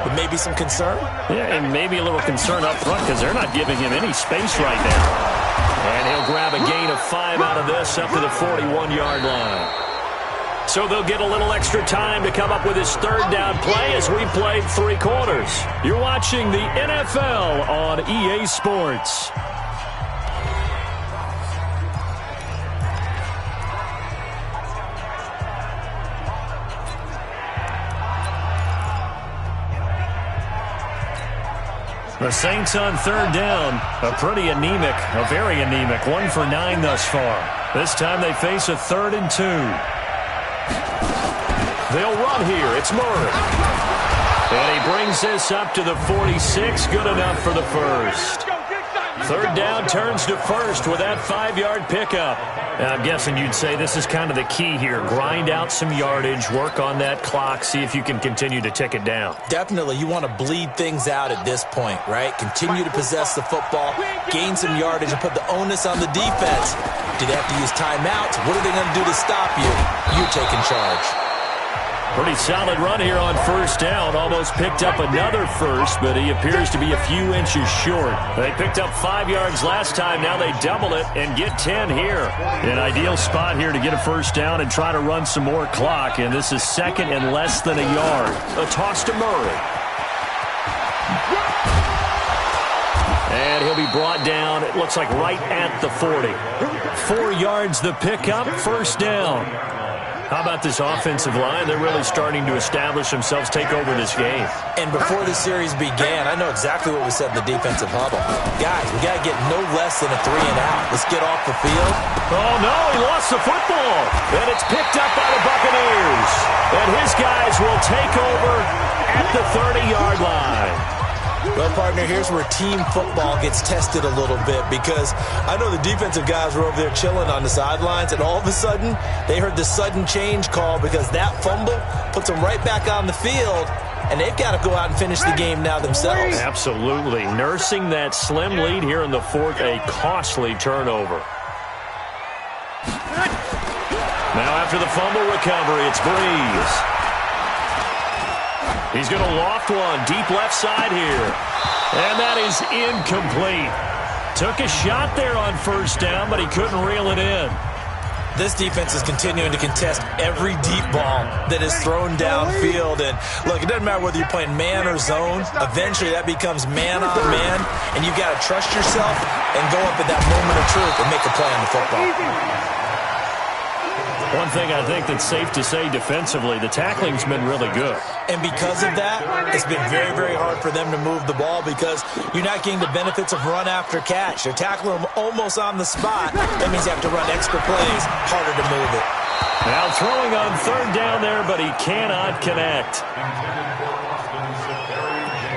but maybe some concern. Yeah, and maybe a little concern up front because they're not giving him any space right now. And he'll grab a gain of 5 out of this up to the 41-yard line. So they'll get a little extra time to come up with his 3rd down play as we played 3 quarters. You're watching the NFL on EA Sports. The Saints on 3rd down, a pretty anemic, a very anemic, 1 for 9 thus far. This time they face a 3rd and 2. They'll run here. It's Murray. And he brings this up to the 46. Good enough for the first. 3rd down turns to first with that 5-yard pickup. And I'm guessing you'd say this is kind of the key here. Grind out some yardage, work on that clock, see if you can continue to tick it down. Definitely. You want to bleed things out at this point, right? Continue to possess the football, gain some yardage, and put the onus on the defense. Do they have to use timeouts? What are they going to do to stop you? You're taking charge. Pretty solid run here on first down. Almost picked up another first, but he appears to be a few inches short. They picked up 5 yards last time. Now they double it and get 10 here. An ideal spot here to get a first down and try to run some more clock. And this is 2nd and less than a yard. A toss to Murray. And he'll be brought down, it looks like right at the 40. 4 yards the pickup, first down. How about this offensive line? They're really starting to establish themselves, take over this game. And before the series began, I know exactly what was said in the defensive huddle. Guys, we got to get no less than a 3 and out. Let's get off the field. Oh, no, he lost the football. And it's picked up by the Buccaneers. And his guys will take over at the 30-yard line. Well, partner, here's where team football gets tested a little bit because I know the defensive guys were over there chilling on the sidelines, and all of a sudden, they heard the sudden change call because that fumble puts them right back on the field. and they've got to go out and finish the game now themselves. Absolutely. Nursing that slim lead here in the fourth, a costly turnover. Now after the fumble recovery, it's Breeze. He's going to loft one deep left side here. And that is incomplete. Took a shot there on first down, but he couldn't reel it in. This defense is continuing to contest every deep ball that is thrown downfield. And look, it doesn't matter whether you're playing man or zone. Eventually that becomes man on man, and you've got to trust yourself and go up at that moment of truth and make a play on the football. One thing I think that's safe to say defensively, the tackling's been really good. And because of that, it's been very, very hard for them to move the ball because you're not getting the benefits of run after catch. They're tackling them almost on the spot. That means you have to run extra plays, harder to move it. Now throwing on third down there, but he cannot connect.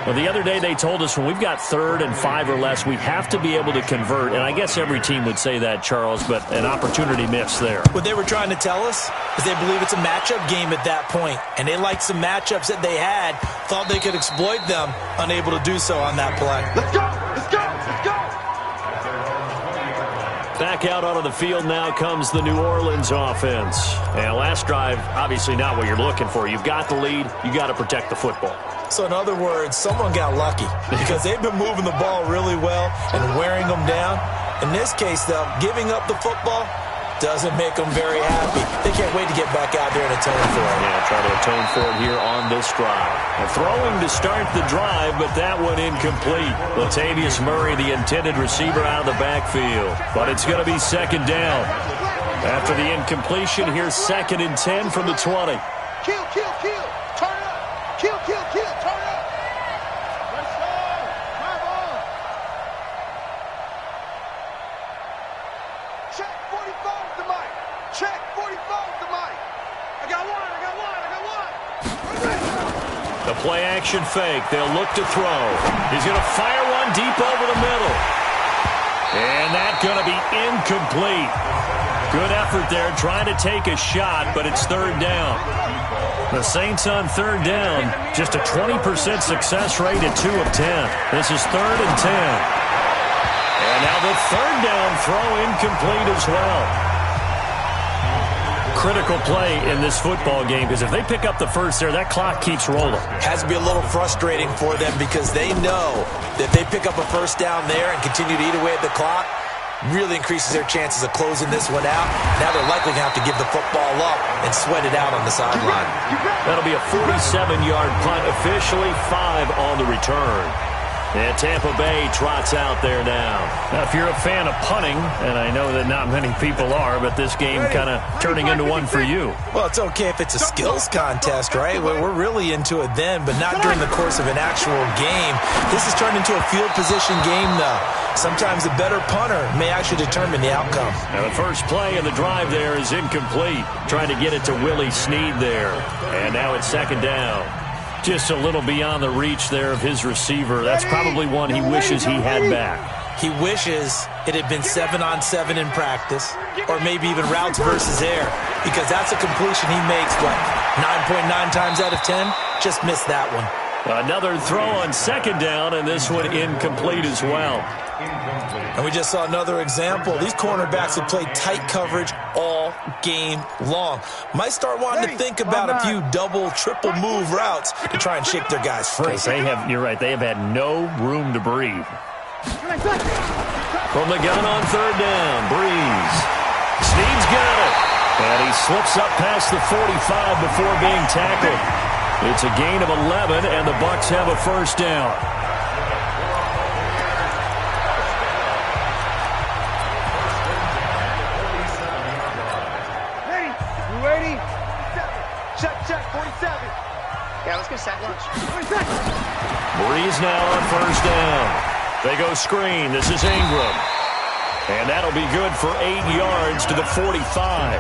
Well, the other day they told us when we've got 3rd and 5 or less, we have to be able to convert. And I guess every team would say that, Charles, but an opportunity missed there. What they were trying to tell us is they believe it's a matchup game at that point. And they liked some matchups that they had, thought they could exploit them, unable to do so on that play. Let's go! Let's go! Let's go! Back out onto the field now comes the New Orleans offense. And last drive, obviously not what you're looking for. You've got the lead. You got to protect the football. So in other words, someone got lucky because they've been moving the ball really well and wearing them down. In this case, though, giving up the football doesn't make them very happy. They can't wait to get back out there and atone for it. Yeah, try to atone for it here on this drive. And throwing to start the drive, but that one incomplete. Latavius Murray, the intended receiver, out of the backfield. But it's going to be second down. After the incompletion, here's 2nd and 10 from the 20. Kill, kill, kill. Turn up. Kill, kill, kill. Turn up. Let's go. Drive on. Check 45 with the mic. Check 45 with the mic. I got one. I got one. I got one. The play action fake. They'll look to throw. He's going to fire one deep over the middle. And that's going to be incomplete. Good effort there trying to take a shot, but it's 3rd down. The Saints on 3rd down, just a 20% success rate at 2 of 10. This is 3rd and 10. And now the 3rd down throw incomplete as well. Critical play in this football game because if they pick up the first there, that clock keeps rolling. Has to be a little frustrating for them because they know that if they pick up a first down there and continue to eat away at the clock, really increases their chances of closing this one out. Now they're likely going to have to give the football up and sweat it out on the sideline. That'll be a 47-yard punt, officially 5 on the return. And Tampa Bay trots out there now. Now, if you're a fan of punting, and I know that not many people are, but this game kind of turning into one for you. Well, it's okay if it's a skills contest, right? We're really into it then, but not during the course of an actual game. This has turned into a field position game, though. Sometimes the better punter may actually determine the outcome. Now, the first play of the drive there is incomplete. Trying to get it to Willie Snead there. And now it's 2nd down. Just a little beyond the reach there of his receiver. That's probably one he wishes he had back. He wishes it had been 7-on-7 in practice, or maybe even routes versus air, because that's a completion he makes, but 9.9 times out of 10, just missed that one. Another throw on 2nd down, and this one incomplete as well. And we just saw another example. These cornerbacks have played tight coverage all game long. Might start wanting to think about a few double, triple move routes to try and shake their guys free. You're right, they have had no room to breathe. From the gun on 3rd down, Breeze. Snead's got it. And he slips up past the 45 before being tackled. It's a gain of 11, and the Bucs have a first down. Ready? You ready? 47. Check, 47. Yeah, let's get sack lunch. 47. Breeze now on 1st down. They go screen. This is Ingram. And that'll be good for 8 yards to the 45.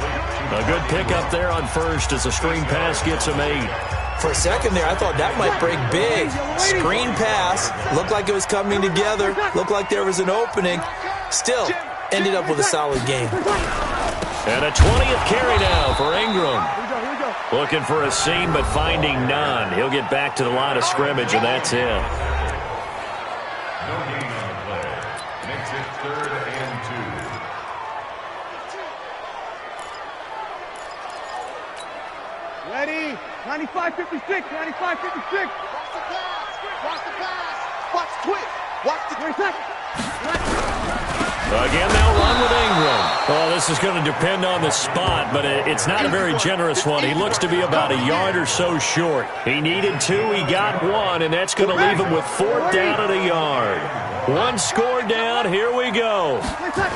A good pickup there on 1st as the screen pass gets him 8. For a second there, I thought that might break big. Screen pass. Looked like it was coming together. Looked like there was an opening. Still, ended up with a solid game. And a 20th carry now for Ingram. Here we go. Looking for a seam, but finding none. He'll get back to the line of scrimmage, and that's it. No gain on the play. Makes it 3rd and 2. Ready? 95-56, 95-56. Watch the pass. Watch the pass. Watch quick. Watch the 20 seconds. Again, they'll run with Ingram. Well, this is going to depend on the spot, but it's not a very generous one. He looks to be about a yard or so short. He needed 2, he got 1, and that's going to leave him with 4th down at a yard. 1 score down, here we go.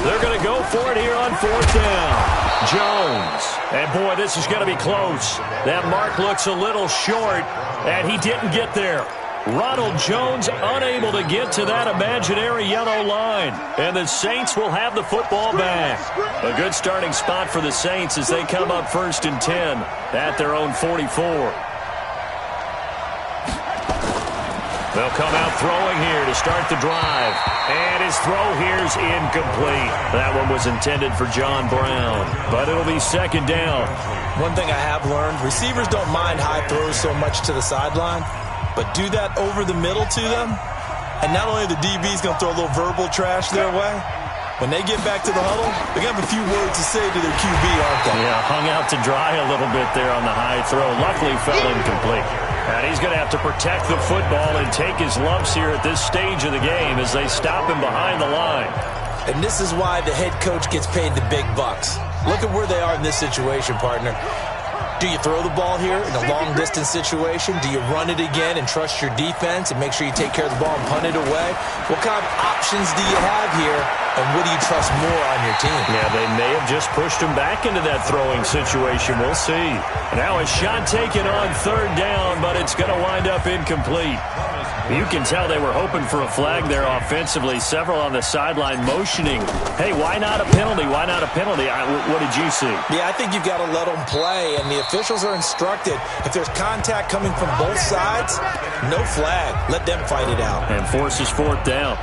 They're going to go for it here on 4th down. Jones. And, boy, this is going to be close. That mark looks a little short, and he didn't get there. Ronald Jones unable to get to that imaginary yellow line. And the Saints will have the football back. A good starting spot for the Saints as they come up 1st and 10 at their own 44. They'll come out throwing here to start the drive. And his throw here's incomplete. That one was intended for John Brown. But it'll be 2nd down. One thing I have learned, receivers don't mind high throws so much to the sideline, but do that over the middle to them, and not only the DB's going to throw a little verbal trash their way, when they get back to the huddle, they're going to have a few words to say to their QB, aren't they? Yeah, hung out to dry a little bit there on the high throw. Luckily fell incomplete. And he's going to have to protect the football and take his lumps here at this stage of the game as they stop him behind the line. And this is why the head coach gets paid the big bucks. Look at where they are in this situation, partner. Do you throw the ball here in a long-distance situation? Do you run it again and trust your defense and make sure you take care of the ball and punt it away? What kind of options do you have here, and what do you trust more on your team? Yeah, they may have just pushed him back into that throwing situation. We'll see. Now a shot taken on 3rd down, but it's going to wind up incomplete. You can tell they were hoping for a flag there offensively. Several on the sideline motioning. Hey, why not a penalty? Why not a penalty? What did you see? Yeah, I think you've got to let them play, and the officials are instructed. If there's contact coming from both sides, no flag. Let them fight it out. And forces 4th down.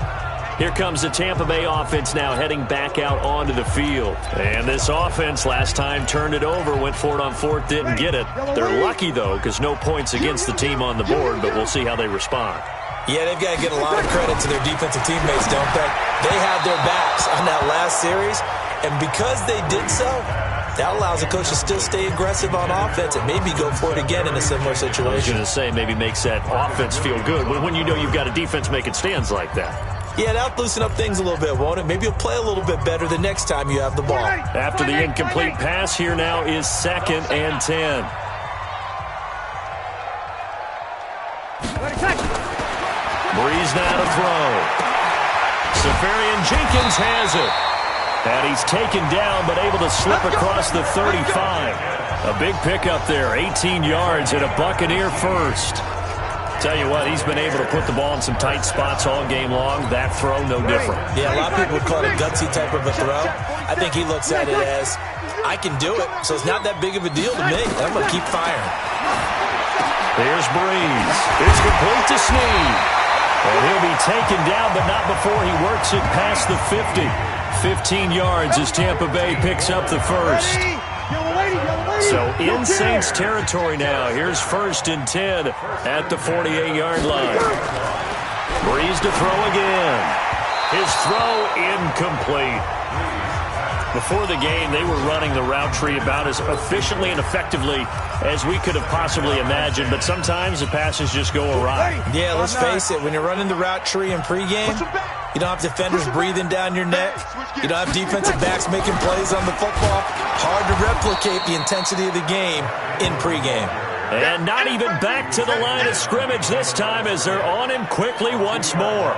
Here comes the Tampa Bay offense now heading back out onto the field. And this offense last time turned it over, went for it on 4th, didn't get it. They're lucky, though, because no points against the team on the board, but we'll see how they respond. Yeah, they've got to get a lot of credit to their defensive teammates, don't they? They had their backs on that last series, and because they did so, that allows the coach to still stay aggressive on offense and maybe go for it again in a similar situation. I was going to say, maybe makes that offense feel good when you know you've got a defense making stands like that. Yeah, that'll loosen up things a little bit, won't it? Maybe you'll play a little bit better the next time you have the ball. After the incomplete pass, here now is 2nd and 10. Breeze now to throw. Safarian Jenkins has it. And he's taken down, but able to slip across the 35. A big pickup there, 18 yards and a Buccaneer first. Tell you what, he's been able to put the ball in some tight spots all game long. That throw, no different. Yeah, a lot of people would call it a gutsy type of a throw. I think he looks at it as, I can do it, so it's not that big of a deal to me. I'm going to keep firing. There's Breeze. It's complete to Snead. And he'll be taken down, but not before he works it past the 50. 15 yards as Tampa Bay picks up the first. So in Saints territory now. Here's 1st and 10 at the 48-yard line. Breeze to throw again. His throw incomplete. Before the game, they were running the route tree about as efficiently and effectively as we could have possibly imagined, but sometimes the passes just go awry. Yeah, let's face it, when you're running the route tree in pregame, you don't have defenders breathing down your neck. You don't have defensive backs making plays on the football. Hard to replicate the intensity of the game in pregame. And not even back to the line of scrimmage this time as they're on him quickly once more.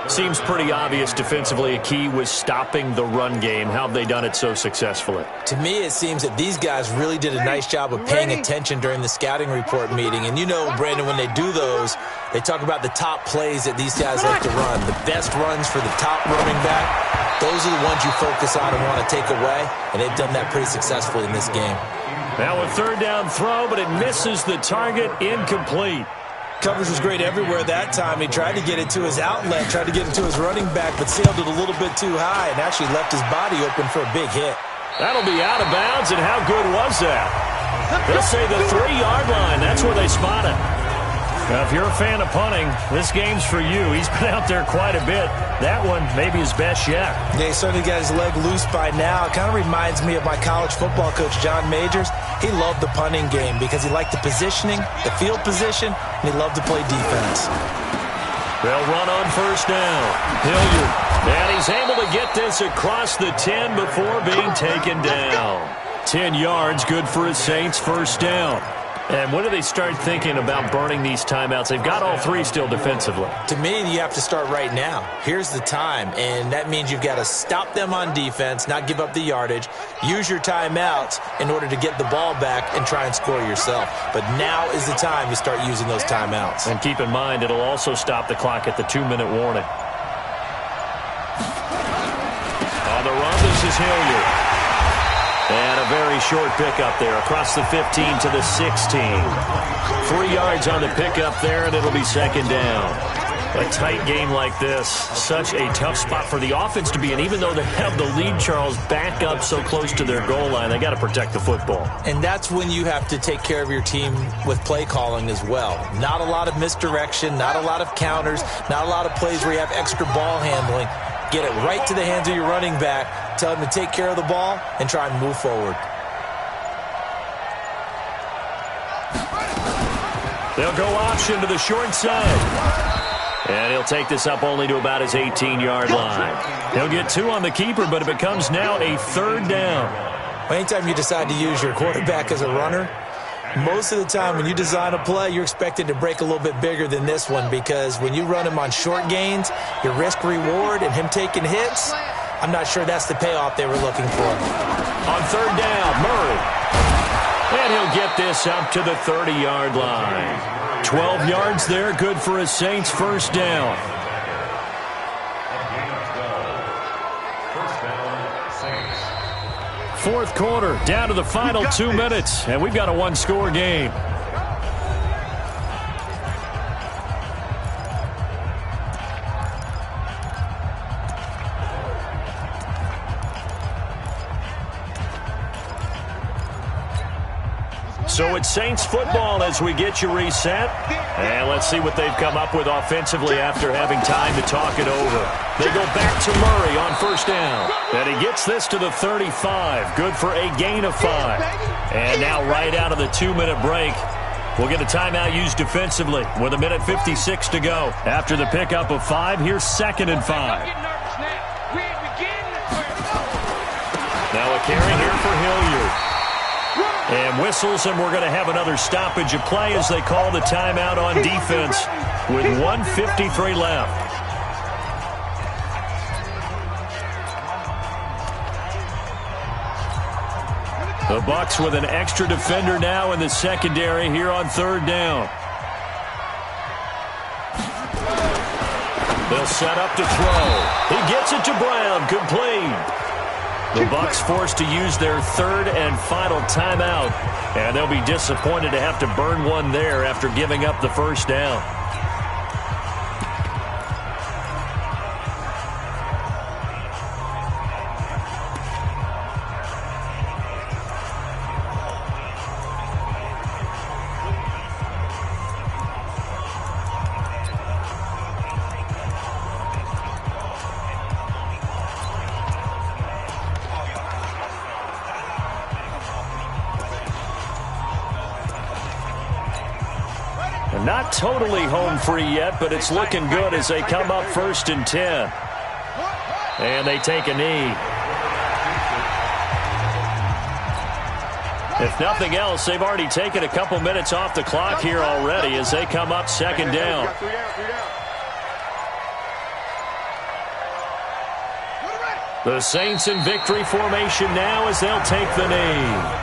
Seems pretty obvious defensively a key was stopping the run game. How have they done it so successfully? To me, it seems that these guys really did a nice job of paying attention during the scouting report meeting. And you know, Brandon, when they do those, they talk about the top plays that these guys like to run. The best runs for the top running back. Those are the ones you focus on and want to take away. And they've done that pretty successfully in this game. Now a 3rd down throw, but it misses the target. Incomplete. Coverage was great everywhere that time. He tried to get it to his outlet, tried to get it to his running back, but sailed it a little bit too high and actually left his body open for a big hit. That'll be out of bounds, and how good was that? They'll say the 3-yard line. That's where they spot it. Now, if you're a fan of punting, this game's for you. He's been out there quite a bit. That one maybe his best yet. Yeah, he certainly got his leg loose by now. It kind of reminds me of my college football coach, John Majors. He loved the punting game because he liked the positioning, the field position, and he loved to play defense. They'll run on first down. Hilliard. And he's able to get this across the 10 before being taken down. 10 yards, good for his Saints, first down. And when do they start thinking about burning these timeouts? They've got all three still defensively. To me, you have to start right now. Here's the time, and that means you've got to stop them on defense, not give up the yardage, use your timeouts in order to get the ball back and try and score yourself. But now is the time to start using those timeouts. And keep in mind, it'll also stop the clock at the 2-minute warning. On the run, this is Hilliard. And a very short pickup there across the 15 to the 16. 3 yards on the pickup there, and it'll be second down. A tight game like this, such a tough spot for the offense to be in. Even though they have the lead, Charles, back up so close to their goal line, they got to protect the football. And that's when you have to take care of your team with play calling as well. Not a lot of misdirection, not a lot of counters, not a lot of plays where you have extra ball handling. Get it right to the hands of your running back, tell him to take care of the ball, and try and move forward. They'll go option to the short side. And he'll take this up only to about his 18-yard line. He'll get 2 on the keeper, but it becomes now a third down. Anytime you decide to use your quarterback as a runner, most of the time when you design a play, you're expected to break a little bit bigger than this one, because when you run him on short gains, your risk-reward and him taking hits, I'm not sure that's the payoff they were looking for. On third down, Murray. And he'll get this up to the 30-yard line. 12 yards there, good for his Saints, first down. Fourth quarter, down to the final 2 minutes, and we've got a one-score game. So it's Saints football as we get you reset. And let's see what they've come up with offensively after having time to talk it over. They go back to Murray on first down. And he gets this to the 35. Good for a gain of 5. And now right out of the 2-minute break, we'll get a timeout used defensively with 1:56 to go. After the pickup of 5, here's 2nd and 5. Now a carry here for Hilliard. And whistles, and we're going to have another stoppage of play as they call the timeout on defense with 1:53 left. The Bucs with an extra defender now in the secondary here on third down. They'll set up to throw. He gets it to Brown. Complete. The Bucs forced to use their third and final timeout, and they'll be disappointed to have to burn one there after giving up the first down. Not totally home free yet, but it's looking good as they come up 1st and 10. And they take a knee. If nothing else, they've already taken a couple minutes off the clock here already as they come up 2nd down. The Saints in victory formation now as they'll take the knee.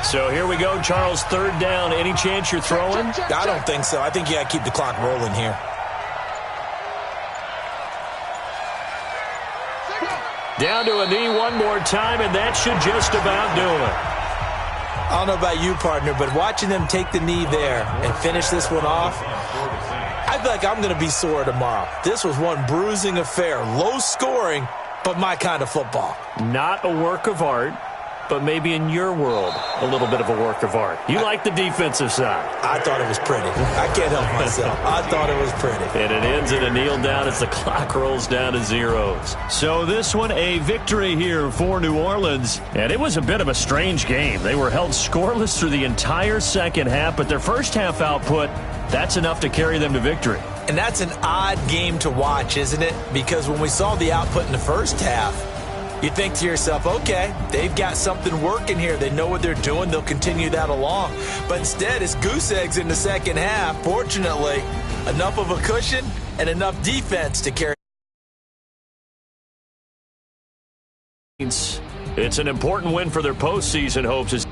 So here we go, Charles, 3rd down. Any chance you're throwing? I don't think so. I think you got to keep the clock rolling here. Down to a knee one more time, and that should just about do it. I don't know about you, partner, but watching them take the knee there and finish this one off, I feel like I'm going to be sore tomorrow. This was one bruising affair. Low scoring, but my kind of football. Not a work of art, but maybe in your world, a little bit of a work of art. You like the defensive side. I thought it was pretty. I can't help myself. I thought it was pretty. And it ends in a kneel down as the clock rolls down to zeros. So this one, a victory here for New Orleans. And it was a bit of a strange game. They were held scoreless through the entire second half, but their first half output, that's enough to carry them to victory. And that's an odd game to watch, isn't it? Because when we saw the output in the first half, you think to yourself, okay, they've got something working here. They know what they're doing. They'll continue that along. But instead, it's goose eggs in the second half. Fortunately, enough of a cushion and enough defense to carry. It's an important win for their postseason hopes.